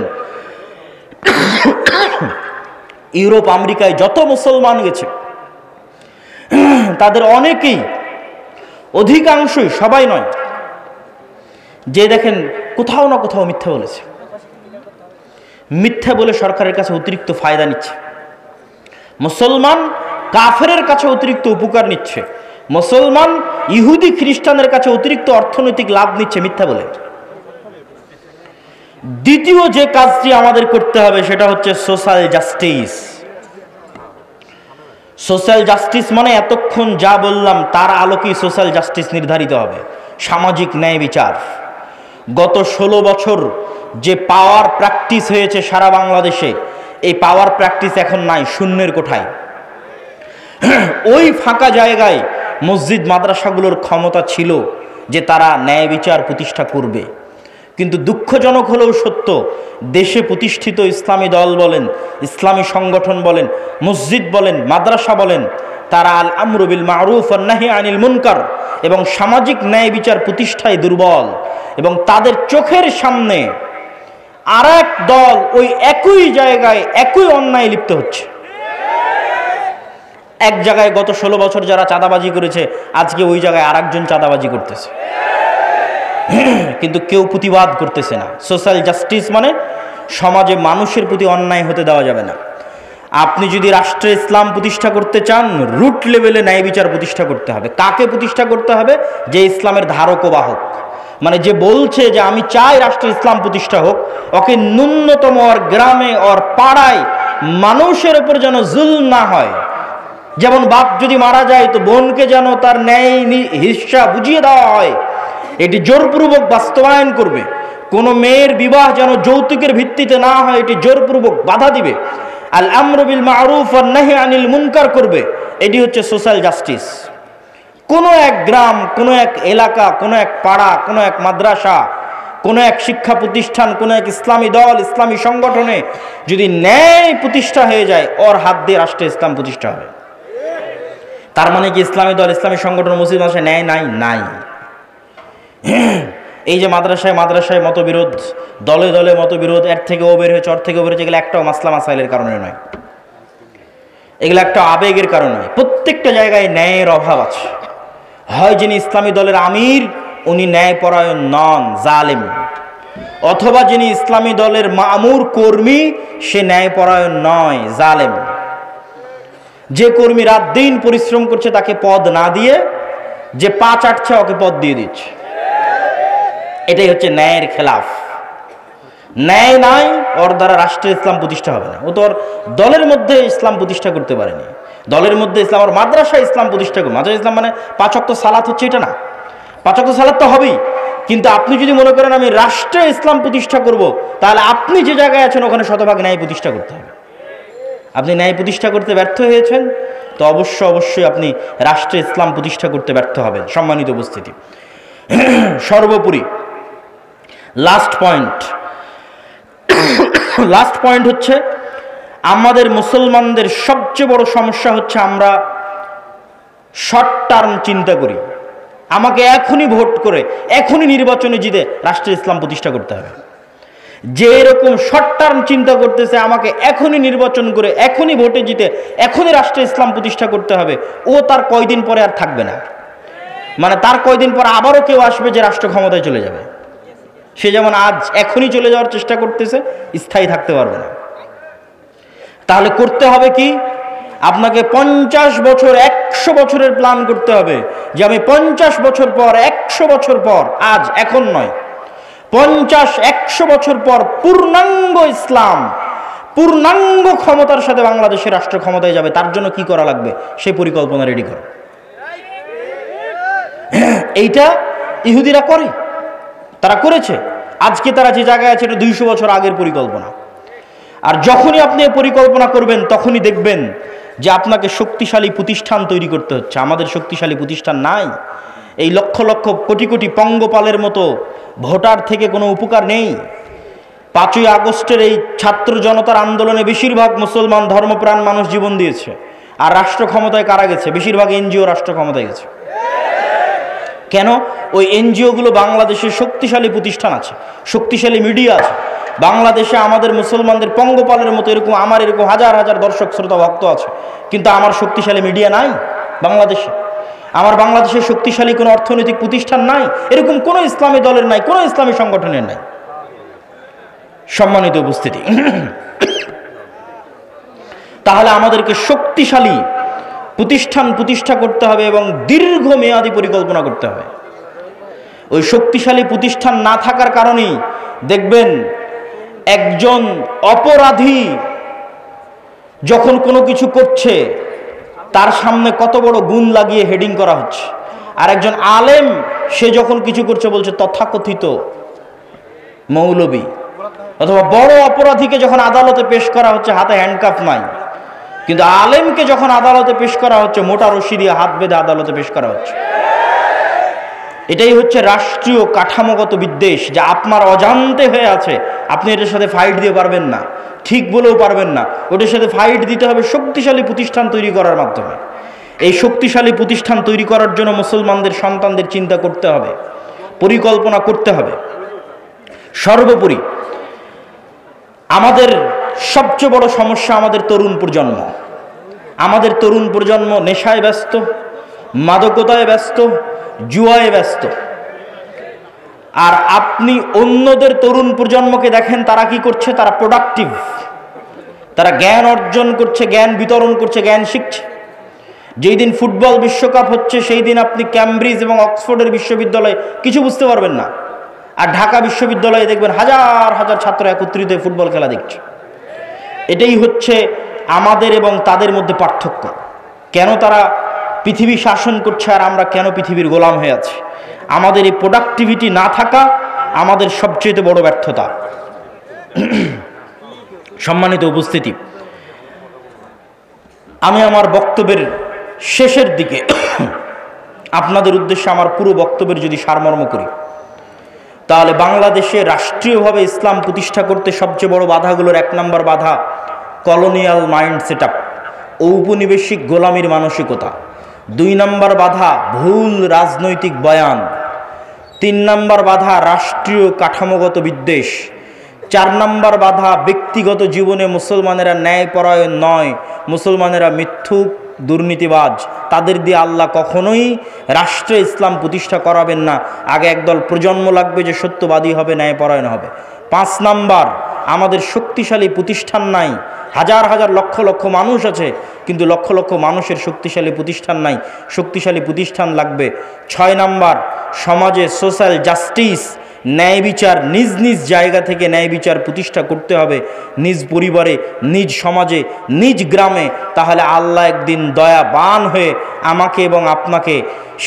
ইউরোপ আমেরিকায় যত মুসলমান গেছে তাদের অনেকেই, অধিকাংশই, সবাই নয়, যে দেখেন কোথাও না কোথাও মিথ্যা বলেছে। মিথ্যা বলে সরকারের কাছে অতিরিক্ত ফায়দা নিচ্ছে। মুসলমান কাফেরের কাছে অতিরিক্ত উপকার নিচ্ছে, মুসলমান ইহুদি খ্রিস্টানের কাছে অতিরিক্ত অর্থনৈতিক লাভ নিচ্ছে মিথ্যা বলে। দ্বিতীয় যে কাজটি আমাদের করতে হবে সেটা হচ্ছে সোশ্যাল জাস্টিস। সোশ্যাল জাস্টিস মানে এতক্ষণ যা বললাম তার আলোকেই সোশ্যাল জাস্টিস নির্ধারিত হবে, সামাজিক ন্যায় বিচার। গত 16 বছর যে পাওয়ার প্র্যাকটিস হয়েছে সারা বাংলাদেশে, এই পাওয়ার প্র্যাকটিস এখন নাই, শূন্যের কোঠায়। ওই ফাঁকা জায়গায় মসজিদ মাদ্রাসাগুলোর ক্ষমতা ছিল যে তারা ন্যায় বিচার প্রতিষ্ঠা করবে। কিন্তু দুঃখজনক হলেও সত্য, দেশে প্রতিষ্ঠিত ইসলামী দল বলেন, ইসলামী সংগঠন বলেন, মসজিদ বলেন, মাদ্রাসা বলেন, তারা আল আমরু বিল মারুফ ওয়ান নাহি আনিল মুনকার এবং সামাজিক ন্যায় বিচার প্রতিষ্ঠায় দুর্বল। এবং তাদের চোখের সামনে আরেক দল ওই একই জায়গায় একই অন্যায় লিপ্ত হচ্ছে। এক জায়গায় গত 16 বছর যারা চাঁদাবাজি করেছে, আজকে ওই জায়গায় আরেকজন চাঁদাবাজি করতেছে, কিন্তু কেউ প্রতিবাদ করতেছে না। সোশ্যাল জাস্টিস মানে সমাজে মানুষের প্রতি অন্যায় হতে দেওয়া যাবে না। আপনি যদি রাষ্ট্রে ইসলাম প্রতিষ্ঠা করতে চান, রুট লেভেলে ন্যায় বিচার প্রতিষ্ঠা করতে হবে। কাকে প্রতিষ্ঠা করতে হবে? যে ইসলামের ধারক ও বাহক, মানে যে বলছে যে আমি চাই রাষ্ট্রে ইসলাম প্রতিষ্ঠা হোক, ওকে ন্যূনতম ওর গ্রামে, ওর পাড়ায় মানুষের উপর যেন জুলম না হয়। যেমন বাপ যদি মারা যায় তো বোনকে যেন তার ন্যায় হিস্সা বুঝিয়ে দেওয়া হয়। এটি জোরপূর্বক বাস্তবায়ন করবে। কোনো মেয়ের বিবাহ যেন যৌতুকের ভিত্তিতে না হয়, এটি জোরপূর্বক বাধা দিবে। আল আমরু বিল মারুফ ওয়ান নাহি আনিল মুনকার করবে। এটি হচ্ছে সোশ্যাল জাস্টিস। কোনো এক গ্রাম, কোনো এক এলাকা, কোনো এক পাড়া, কোনো এক মাদ্রাসা, কোনো এক শিক্ষা প্রতিষ্ঠান, কোনো এক ইসলামী দল, ইসলামী সংগঠনে যদি ন্যায় প্রতিষ্ঠা হয়ে যায়, ওর হাত দিয়ে রাষ্ট্রে ইসলাম প্রতিষ্ঠা হবে। তার মানে কি ইসলামী দল, ইসলামী সংগঠন, মসজিদ মাদ্রাসায় ন্যায় নাই? নাই। এই যে মাদ্রাসায় মাদ্রাসায় মতবিরোধ, দলে দলে মতবিরোধ, এর থেকে ও বের হয়েছে, ওর থেকে ও বের হয়েছে, এগুলো একটাও মাসলা মাসাইলের কারণে নয়, এগুলো একটা আবেগের কারণে নয়। প্রত্যেকটা জায়গায় ন্যায়ের অভাব আছে। হয় যিনি ইসলামী দলের আমির উনি ন্যায়পরায়ণ নন, জালেম, অথবা যিনি ইসলামী দলের মামুর কর্মী সে ন্যায়পরায়ণ নয়, জালেম। যে কর্মী রাত দিন পরিশ্রম করছে তাকে পদ না দিয়ে যে পা চাটছে ওকে পদ দিয়ে দিচ্ছে, এটাই হচ্ছে ন্যায়ের খেলাফ। ন্যায় নাই, ওর দ্বারা রাষ্ট্রে ইসলাম প্রতিষ্ঠা হবে না। ও তো ওর দলের মধ্যে ইসলাম প্রতিষ্ঠা করতে পারেনি। দলের মধ্যে ইসলাম, ওর মাদ্রাসায় ইসলাম প্রতিষ্ঠা করবে। মাদ্রাসা ইসলাম মানে 5 ওয়াক্ত সালাত হচ্ছে এটা না, 5 ওয়াক্ত সালাত তো হবেই, কিন্তু আপনি যদি মনে করেন আমি রাষ্ট্রে ইসলাম প্রতিষ্ঠা করব, তাহলে আপনি যে জায়গায় আছেন ওখানে শতভাগ ন্যায় প্রতিষ্ঠা করতে হবে। আপনি ন্যায় প্রতিষ্ঠা করতে ব্যর্থ হয়েছেন তো অবশ্যই আপনি রাষ্ট্রে ইসলাম প্রতিষ্ঠা করতে ব্যর্থ হবেন। সম্মানিত উপস্থিতি, সর্বোপরি লাস্ট পয়েন্ট হচ্ছে আমাদের মুসলমানদের সবচেয়ে বড় সমস্যা হচ্ছে আমরা শর্ট টার্ম চিন্তা করি। আমাকে এখনই ভোট করে, এখনই নির্বাচনে জিতে রাষ্ট্রে ইসলাম প্রতিষ্ঠা করতে হবে। যে এরকম শর্ট টার্ম চিন্তা করতেছে আমাকে এখনই নির্বাচন করে, এখনই ভোটে জিতে, এখনই রাষ্ট্রে ইসলাম প্রতিষ্ঠা করতে হবে, ও তার কয়দিন পরে আর থাকবে না। মানে তার কয়দিন পর আবারও কেউ আসবে যে রাষ্ট্র ক্ষমতায় চলে যাবে। সে যেমন আজ এখনই চলে যাওয়ার চেষ্টা করতেছে, স্থায়ী থাকতে পারবে না। তাহলে করতে হবে কি? আপনাকে 50 বছর, 100 বছরের প্ল্যান করতে হবে যে আমি 50 বছর পর, 100 বছর পর, আজ এখন নয়, 50-100 বছর পর পূর্ণাঙ্গ ইসলাম, পূর্ণাঙ্গ ক্ষমতার সাথে বাংলাদেশের রাষ্ট্র ক্ষমতায় যাবে। তার জন্য কি করা লাগবে সেই পরিকল্পনা রেডি করো। এইটা ইহুদিরা করে, তারা করেছে। আজকে তারা যে জায়গায় আছে এটা 200 বছর আগের পরিকল্পনা। আর যখনই আপনি পরিকল্পনা করবেন তখনই দেখবেন যে আপনাকে শক্তিশালী প্রতিষ্ঠান তৈরি করতে হচ্ছে। আমাদের শক্তিশালী প্রতিষ্ঠান নাই। এই লক্ষ লক্ষ কোটি কোটি পঙ্গপালের মতো ভোটার থেকে কোনো উপকার নেই। 5ই আগস্টের এই ছাত্র জনতার আন্দোলনে বেশিরভাগ মুসলমান ধর্মপ্রাণ মানুষ জীবন দিয়েছে। আর রাষ্ট্র ক্ষমতায় কারা গেছে? বেশিরভাগ এনজিও রাষ্ট্র ক্ষমতায় গেছে। কেন? ওই এনজিওগুলো বাংলাদেশের শক্তিশালী প্রতিষ্ঠান আছে, শক্তিশালী মিডিয়া আছে। বাংলাদেশে আমাদের মুসলমানদের পঙ্গপালের মতো এরকম আমার এরকম হাজার হাজার দর্শক শ্রোতা ভক্ত আছে, কিন্তু আমার শক্তিশালী মিডিয়া নাই বাংলাদেশে। আমার বাংলাদেশের শক্তিশালী কোনো অর্থনৈতিক প্রতিষ্ঠান নাই, এরকম কোনো ইসলামী দলের নাই, কোনো ইসলামী সংগঠনের নাই। সম্মানিত উপস্থিতি, তাহলে আমাদেরকে শক্তিশালী প্রতিষ্ঠা করতে হবে এবং দীর্ঘমেয়াদী পরিকল্পনা করতে হবে। ওই শক্তিশালী প্রতিষ্ঠান না থাকার কারণেই দেখবেন একজন অপরাধী যখন কোনো কিছু করছে তার সামনে কত বড় গুণ লাগিয়ে হেডিং করা হচ্ছে, আর একজন আলেম সে যখন কিছু করছে বলছে তথাকথিত মৌলবী। অথবা বড় অপরাধীকে যখন আদালতে পেশ করা হচ্ছে হাতে হ্যান্ডকাফ নাই, কিন্তু আলেমকে যখন আদালতে পেশ করা হচ্ছে মোটা রশি দিয়ে হাত বেঁধে আদালতে পেশ করা হচ্ছে। এটাই হচ্ছে রাষ্ট্রীয় কাঠামোগত বিদ্বেষ, যা আপনার অজান্তে হয়ে আছে। আপনি এটার সাথে ফাইট দিয়ে পারবেন না, ঠিক বলেও পারবেন না। ওটার সাথে ফাইট দিতে হবে শক্তিশালী প্রতিষ্ঠান তৈরি করার মাধ্যমে। এই শক্তিশালী প্রতিষ্ঠান তৈরি করার জন্য মুসলমানদের সন্তানদের চিন্তা করতে হবে, পরিকল্পনা করতে হবে। সর্বোপরি আমাদের সবচেয়ে বড় সমস্যা আমাদের তরুণ প্রজন্ম। আমাদের তরুণ প্রজন্ম নেশায় ব্যস্ত, মাদকতায় ব্যস্ত, জুয়ায় ব্যস্ত। আর আপনি অন্যদের তরুণ প্রজন্মকে দেখেন তারা কি করছে? তারা প্রোডাক্টিভ, তারা জ্ঞান অর্জন করছে, জ্ঞান বিতরণ করছে, জ্ঞান শিখছে। যেই দিন ফুটবল বিশ্বকাপ হচ্ছে সেই দিন আপনি ক্যামব্রিজ এবং অক্সফোর্ডের বিশ্ববিদ্যালয়ে কিছু বুঝতে পারবেন না, আর ঢাকা বিশ্ববিদ্যালয়ে দেখবেন হাজার হাজার ছাত্র একত্রিত হয়ে ফুটবল খেলা দেখছে। এটাই হচ্ছে আমাদের এবং তাদের মধ্যে পার্থক্য। কেন তারা পৃথিবী শাসন করছে আর আমরা কেন পৃথিবীর গোলাম হয়ে আছি? আমাদের এই প্রোডাক্টিভিটি না থাকা আমাদের সবচেয়ে বড় ব্যর্থতা। সম্মানিত উপস্থিতি, আমি আমার বক্তব্যের শেষের দিকে আপনাদের উদ্দেশ্যে আমার পুরো বক্তব্যের যদি সারমর্ম করি, তাহলে বাংলাদেশে রাষ্ট্রীয়ভাবে ইসলাম প্রতিষ্ঠা করতে সবচেয়ে বড় বাধাগুলোর 1 নম্বর বাধা কলোনিয়াল মাইন্ড সেট আপ, ঔপনিবেশিক গোলামির মানসিকতা। 2 নম্বর বাধা ভুল রাজনৈতিক বয়ান। 3 নম্বর বাধা রাষ্ট্রীয় কাঠামোগত বিদ্বেষ। 4 নম্বর বাধা ব্যক্তিগত জীবনে মুসলমানেরা ন্যায়পরায়ণ নয়, মুসলমানেরা মিথ্যুক, দুর্নীতিবাজ। তাদের দিয়ে আল্লাহ কখনোই রাষ্ট্রে ইসলাম প্রতিষ্ঠা করাবেন না। আগে একদল প্রজন্ম লাগবে যে সত্যবাদী হবে, ন্যায়পরায়ণ হবে। 5 নম্বর, আমাদের শক্তিশালী প্রতিষ্ঠান নাই। হাজার হাজার লক্ষ লক্ষ মানুষ আছে, কিন্তু লক্ষ লক্ষ মানুষের শক্তিশালী প্রতিষ্ঠান নাই। শক্তিশালী প্রতিষ্ঠান লাগবে। 6 নম্বর, সমাজে সোশ্যাল জাস্টিস, ন্যায় বিচার, নিজ নিজ জায়গা থেকে ন্যায় বিচার প্রতিষ্ঠা করতে হবে, নিজ পরিবারে, নিজ সমাজে, নিজ গ্রামে। তাহলে আল্লাহ একদিন দয়াবান হয়ে আমাকে এবং আপনাকে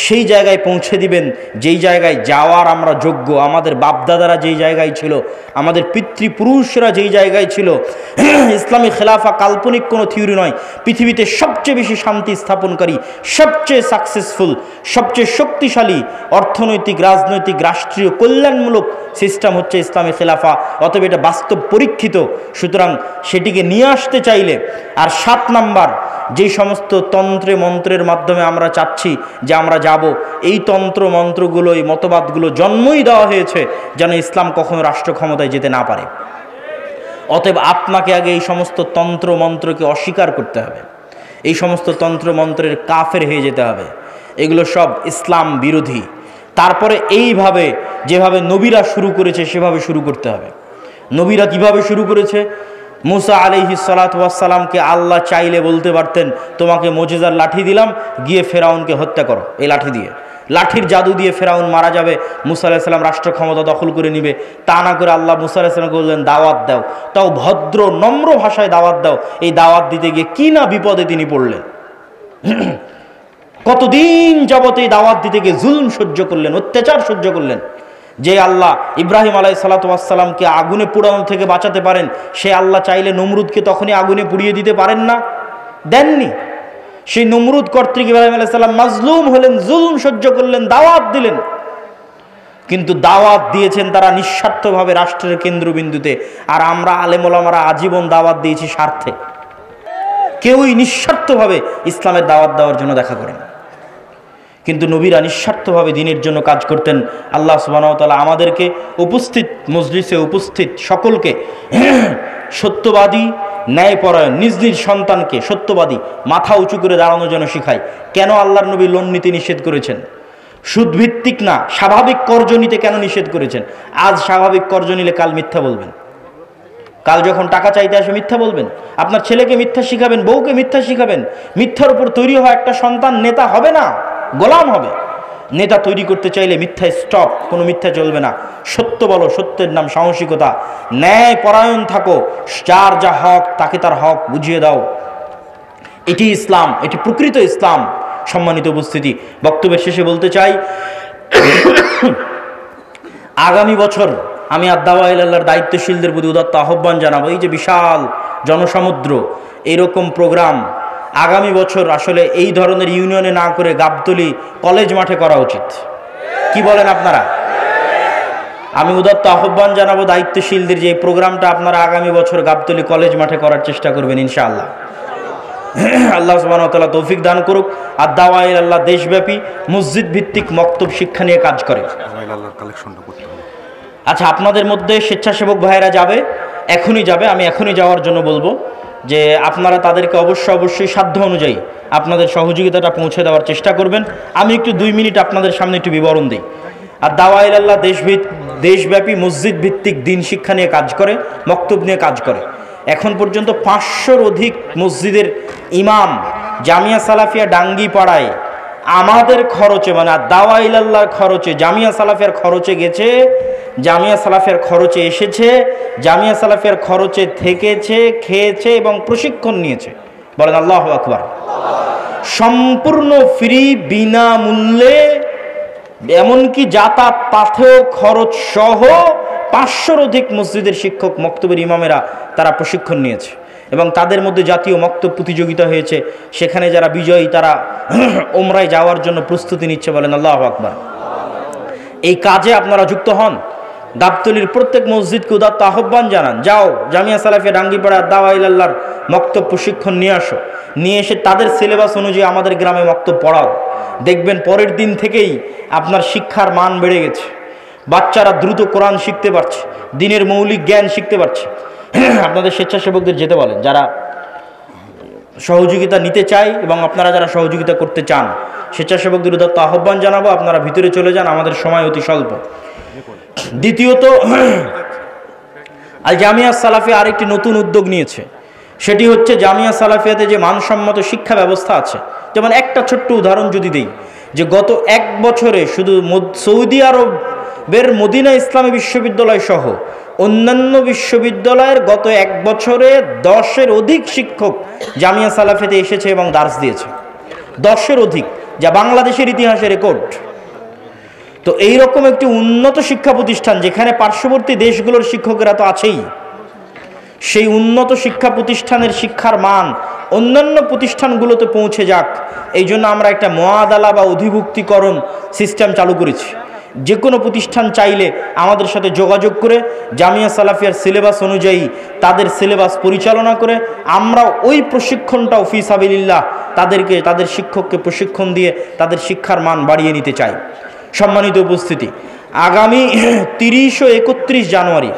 সেই জায়গায় পৌঁছে দিবেন যেই জায়গায় যাওয়ার আমরা যোগ্য। আমাদের বাপদাদারা যেই জায়গায় ছিল, আমাদের পিতৃপুরুষরা যেই জায়গায় ছিল। ইসলামী খেলাফা কাল্পনিক কোনো থিওরি নয়। পৃথিবীতে সবচেয়ে বেশি শান্তি স্থাপনকারী, সবচেয়ে সাকসেসফুল, সবচেয়ে শক্তিশালী অর্থনৈতিক, রাজনৈতিক, রাষ্ট্রীয় কল্যাণমূলক সিস্টেম হচ্ছে ইসলামী খেলাফা। অতএব এটা বাস্তব পরীক্ষিত, সুতরাং সেটিকে নিয়ে আসতে চাইলে। আর 7 নম্বর, যেই সমস্ত তন্ত্রে মন্ত্রের মাধ্যমে আমরা চাচ্ছি যে আমরা যাব, এই তন্ত্র মন্ত্রগুলো, এই মতবাদগুলো জন্মই দেওয়া হয়েছে যেন ইসলাম কখনো রাষ্ট্র ক্ষমতায় যেতে না পারে। অতএব আপনাকে আগে এই সমস্ত তন্ত্র মন্ত্রকে অস্বীকার করতে হবে, এই সমস্ত তন্ত্র মন্ত্রের কাফের হয়ে যেতে হবে। এগুলো সব ইসলাম বিরোধী। তারপরে এইভাবে যেভাবে নবীরা শুরু করেছে সেভাবে শুরু করতে হবে। নবীরা কিভাবে শুরু করেছে? মুসা আলাইহিস সালাতু ওয়াস সালামকে আল্লাহ চাইলে বলতে পারতেন, তোমাকে মুজিজার লাঠি দিলাম, গিয়ে ফেরাউনকে হত্যা করো। এই লাঠি দিয়ে, লাঠির জাদু দিয়ে ফেরাউন মারা যাবে, মুসা আলাইহিস সালাম রাষ্ট্র ক্ষমতা দখল করে নিবে। তা না করে আল্লাহ মুসা আলাইহিস সালামকে বললেন, দাওয়াত দাও। তাও ভদ্র নম্র ভাষায় দাওয়াত দাও। এই দাওয়াত দিতে গিয়ে কি না বিপদে তিনি পড়লেন। কতদিন যাবত এই দাওয়াত দিতে গিয়ে জুলম সহ্য করলেন, অত্যাচার সহ্য করলেন। যে আল্লাহ ইব্রাহিম আলাইহিস সালাতু ওয়াস সালামকে আগুনে পোড়ানো থেকে বাঁচাতে পারেন, সে আল্লাহ চাইলে নমরুদকে তখনই আগুনে পুড়িয়ে দিতে পারেন না? দেননি। সেই নমরুদ কর্তৃক ইব্রাহিম আলাইহিস সালাম মাজলুম হলেন, জুলম সহ্য করলেন, দাওয়াত দিলেন। কিন্তু দাওয়াত দিয়েছেন তারা নিঃস্বার্থভাবে রাষ্ট্রের কেন্দ্রবিন্দুতে, আর আমরা আলেম ওলামারা আজীবন দাওয়াত দিয়েছি স্বার্থে। কেউই নিঃস্বার্থভাবে ইসলামের দাওয়াত দেওয়ার জন্য দেখা করেন, কিন্তু নবীরা নিঃস্বার্থভাবে দিনের জন্য কাজ করতেন। আল্লাহ সুবহানাহু ওয়া তাআলা আমাদেরকে উপস্থিত মজলিসে উপস্থিত সকলকে সত্যবাদী, ন্যায়পরায়ণ, নিজ নিজ সন্তানকে সত্যবাদী, মাথা উঁচু করে দাঁড়ানো যেন শিখায়। কেন আল্লাহর নবী লোন নিতে নিষেধ করেছেন? সুদভিত্তিক না, স্বাভাবিক কর্জ নিতে কেন নিষেধ করেছেন? আজ স্বাভাবিক কর্জ নিলে কাল মিথ্যা বলবেন, কাল যখন টাকা চাইতে আসে মিথ্যা বলবেন। আপনার ছেলেকে মিথ্যা শিখাবেন, বউকে মিথ্যা শিখাবেন। মিথ্যার উপর তৈরি হওয়া একটা সন্তান নেতা হবে না, গোলাম হবে। নেতা তৈরি করতে চাইলে মিথ্যা স্টপ, কোনো মিথ্যা চলবে না। সত্য বলো, সত্যের নাম সাহসিকতা। ন্যায় পরায়ণ থাকো, যার যা হক তাকে তার হক বুঝিয়ে দাও। এটি ইসলাম, এটি প্রকৃত ইসলাম। সম্মানিত উপস্থিতি, বক্তব্যের শেষে বলতে চাই, আগামী বছর আমি আদ-দাওয়া ইলাল্লাহর দায়িত্বশীলদের প্রতি উদাত্ত আহ্বান জানাবো। এই যে বিশাল জনসমুদ্র, এরকম প্রোগ্রাম আগামী বছর আসলে এই ধরনের ইউনিয়নে না করে গাবতলী কলেজ মাঠে করা উচিত। কি বলেন আপনারা? আমি উদাত্ত আহ্বান জানাবো দায়িত্বশীলদের যে এই প্রোগ্রামটা আপনারা আগামী বছর গাবতলী কলেজ মাঠে করার চেষ্টা করবেন ইনশাআল্লাহ। আল্লাহ সুবহানাহু ওয়া তাআলা তৌফিক দান করুক। আদ-দাওয়া ইলাল্লাহ দেশব্যাপী মসজিদ ভিত্তিক মক্তব শিক্ষা নিয়ে কাজ করে। আচ্ছা, আপনাদের মধ্যে স্বেচ্ছাসেবক ভাইয়েরা যাবে, এখনই যাবে, আমি এখনই যাওয়ার জন্য বলবো যে আপনারা তাদেরকে অবশ্যই সাধ্য অনুযায়ী আপনাদের সহযোগিতাটা পৌঁছে দেওয়ার চেষ্টা করবেন। আমি একটু 2 মিনিট আপনাদের সামনে একটু বিবরণ দিই। আর দাওয়া ইলাল্লাহ দেশব্যাপী মসজিদ ভিত্তিক দিন শিক্ষা নিয়ে কাজ করে, মক্তব নিয়ে কাজ করে। এখন পর্যন্ত 500-র অধিক মসজিদের ইমাম জামিয়া সালাফিয়া ডাঙ্গি পাড়ায় আমাদের খরচে, মানে দাওয়া ইলাল্লাহর খরচে, জামিয়া সালাফিয়ার খরচে গেছে, জামিয়া সালাফিয়ার খরচে এসেছে, জামিয়া সালাফিয়ার খরচে থেকেছে, খেয়েছে এবং প্রশিক্ষণ নিয়েছে। বলেন আল্লাহু আকবার। সম্পূর্ণ ফ্রি, বিনামূল্যে এমনকি যাতায়াত পাথেয় খরচ সহ 500-র অধিক মসজিদের শিক্ষক, মক্তবের ইমামেরা তারা প্রশিক্ষণ নিয়েছে এবং তাদের মধ্যে জাতীয় মক্তব প্রতিযোগিতা হয়েছে। সেখানে যারা বিজয়ী তারা ওমরায় যাওয়ার জন্য প্রস্তুতি নিচ্ছে। বলেন আল্লাহু আকবার। এই কাজে আপনারা যুক্ত হন। গাবতলীর প্রত্যেক মসজিদকে উদাত্ত আহ্বান জানান, যাও জামিয়া সালাফিয়া ডাঙ্গিপাড়া দাওয়া ইলাল্লাহর মক্তব প্রশিক্ষণ নিয়ে আসো, নিয়ে এসে তাদের সিলেবাস অনুযায়ী আমাদের গ্রামে মক্তব পড়াও। দেখবেন পরের দিন থেকেই আপনার শিক্ষার মান বেড়ে গেছে, বাচ্চারা দ্রুত কোরআন শিখতে পারছে, দিনের মৌলিক জ্ঞান শিখতে পারছে। আপনাদের স্বেচ্ছাসেবকদের যেতে বলেন, যারা সহযোগিতা নিতে চায় এবং আপনারা যারা সহযোগিতা করতে চান, স্বেচ্ছাসেবকদের উদাত্ত আহ্বান জানাবো, আপনারা ভিতরে চলে যান, আমাদের সময় অতি স্বল্প। দ্বিতীয়ত, আল জামিয়া সালাফিয়া আরেকটি নতুন উদ্যোগ নিয়েছে, সেটি হচ্ছে জামিয়া সালাফিয়াতে যে মানসম্মত শিক্ষা ব্যবস্থা আছে। যেমন একটা ছোট্ট উদাহরণ যদি দেই, যে গত 1 বছরে শুধু সৌদি আরবের মদিনা ইসলামী বিশ্ববিদ্যালয় সহ অন্যান্য বিশ্ববিদ্যালয়ের গত 1 বছরে 10-এর অধিক শিক্ষক জামিয়া সালাফিয়াতে এসেছে এবং দার্স দিয়েছে। 10-এর অধিক, যা বাংলাদেশের ইতিহাসে রেকর্ড। তো এইরকম একটি উন্নত শিক্ষা প্রতিষ্ঠান, যেখানে পার্শ্ববর্তী দেশগুলোর শিক্ষকেরা তো আছেই, সেই উন্নত শিক্ষা প্রতিষ্ঠানের শিক্ষার মান অন্যান্য প্রতিষ্ঠানগুলোতে পৌঁছে যাক, এই জন্য আমরা একটা মুআদালা বা অধিভুক্তিকরণ সিস্টেম চালু করেছি। যে কোনো প্রতিষ্ঠান চাইলে আমাদের সাথে যোগাযোগ করে জামিয়া সালাফিয়ার সিলেবাস অনুযায়ী তাদের সিলেবাস পরিচালনা করে আমরা ওই প্রশিক্ষণটাও ফি সাবিলিল্লাহ তাদের শিক্ষককে প্রশিক্ষণ দিয়ে তাদের শিক্ষার মান বাড়িয়ে নিতে চাই। সম্মানিত উপস্থিতি, আগামী 30 ও 31 জানুয়ারি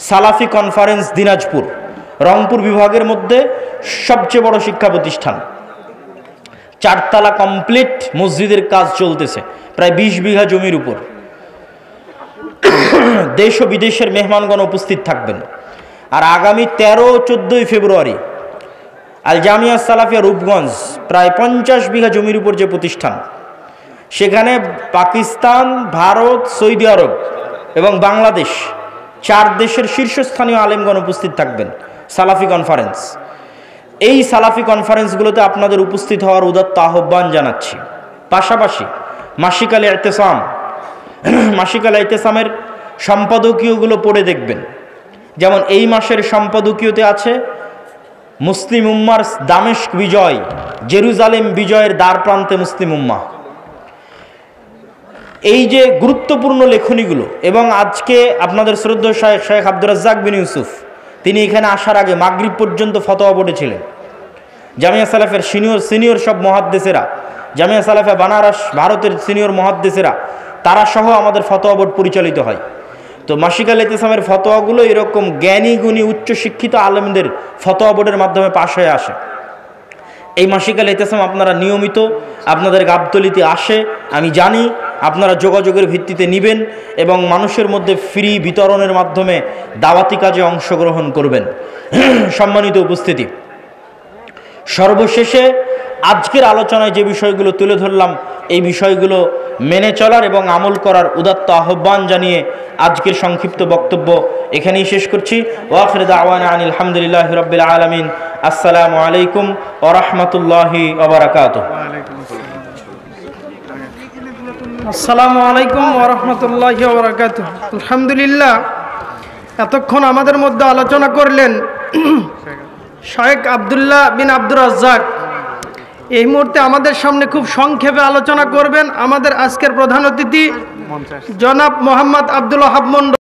সালাফি কনফারেন্স দিনাজপুর, রংপুর বিভাগের মধ্যে সবচেয়ে বড় শিক্ষা প্রতিষ্ঠান, 4 তলা কমপ্লিট মসজিদের কাজ চলতেছে, প্রায় 20 বিঘা জমির উপর। দেশ ও বিদেশের মেহমানগণ উপস্থিত থাকবেন। আর আগামী 13-14 ফেব্রুয়ারি আল জামিয়া সালাফিয়া রূপগঞ্জ, প্রায় 50 বিঘা জমির উপর যে প্রতিষ্ঠান, সেখানে পাকিস্তান, ভারত, সৌদি আরব এবং বাংলাদেশ 4 দেশের শীর্ষস্থানীয় আলেমগণ উপস্থিত থাকবেন। সালাফি কনফারেন্স, এই সালাফি কনফারেন্সগুলোতে আপনাদের উপস্থিত হওয়ার উদাত্ত আহ্বান জানাচ্ছি। পাশাপাশি মাসিক আল ইতিসাম, মাসিক আল ইতিসামের সম্পাদকীয়গুলো পড়ে দেখবেন। যেমন এই মাসের সম্পাদকীয়তে আছে মুসলিম উম্মার দামেস্ক বিজয়, জেরুজালেম বিজয়ের দ্বার প্রান্তে মুসলিম উম্মাহ। এই যে গুরুত্বপূর্ণ লেখনীগুলো, এবং আজকে আপনাদের শ্রদ্ধেয় শেখ আব্দুর রাজ্জাক বিন ইউসুফ, তিনি এখানে আসার আগে মাগরিব পর্যন্ত ফতোয়া বোর্ডে ছিলেন। জামিয়া সালাফের সিনিয়র সব মুহাদ্দিসেরা, জামিয়া সালাফে বানারস ভারতের সিনিয়র মুহাদ্দিসেরা, তারা সহ আমাদের ফতোয়া বোর্ড পরিচালিত হয়। তো মাসিক আল ইতিসামের ফতোয়াগুলো এরকম জ্ঞানী গুণী উচ্চশিক্ষিত আলেমদের ফতোয়া বোর্ডের মাধ্যমে পাশ হয়ে আসে। এই মাসিক আল ইতিসাম আপনারা নিয়মিত আপনাদের গাবতলীতে আসে, আমি জানি। আপনারা যোগাযোগের ভিত্তিতে নেবেন এবং মানুষের মধ্যে ফ্রি বিতরণের মাধ্যমে দাওয়াতি কাজে অংশগ্রহণ করবেন। সম্মানিত উপস্থিতি, সর্বশেষে আজকের আলোচনায় যে বিষয়গুলো তুলে ধরলাম, এই বিষয়গুলো মেনে চলার এবং আমল করার উদাত্ত আহ্বান জানিয়ে আজকের সংক্ষিপ্ত বক্তব্য এখানেই শেষ করছি। ওয়া আখিরু দাওয়ানা আনিল হামদুলিল্লাহি রাব্বিল আলামিন। আসসালামু আলাইকুম ওয়া রাহমাতুল্লাহি ওয়া বারাকাতুহু। আসসালামু আলাইকুম ওয়া রাহমাতুল্লাহি ওয়া বারাকাতুহু। আলহামদুলিল্লাহ, এতক্ষণ আমাদের মধ্যে আলোচনা করলেন শেখ আব্দুল্লাহ বিন আব্দুর রাজ্জাক। এই মুহূর্তে আমাদের সামনে খুব সংক্ষেপে আলোচনা করবেন আমাদের আজকের প্রধান অতিথি জনাব মোহাম্মদ আব্দুল ওয়াহাব মন্ডল।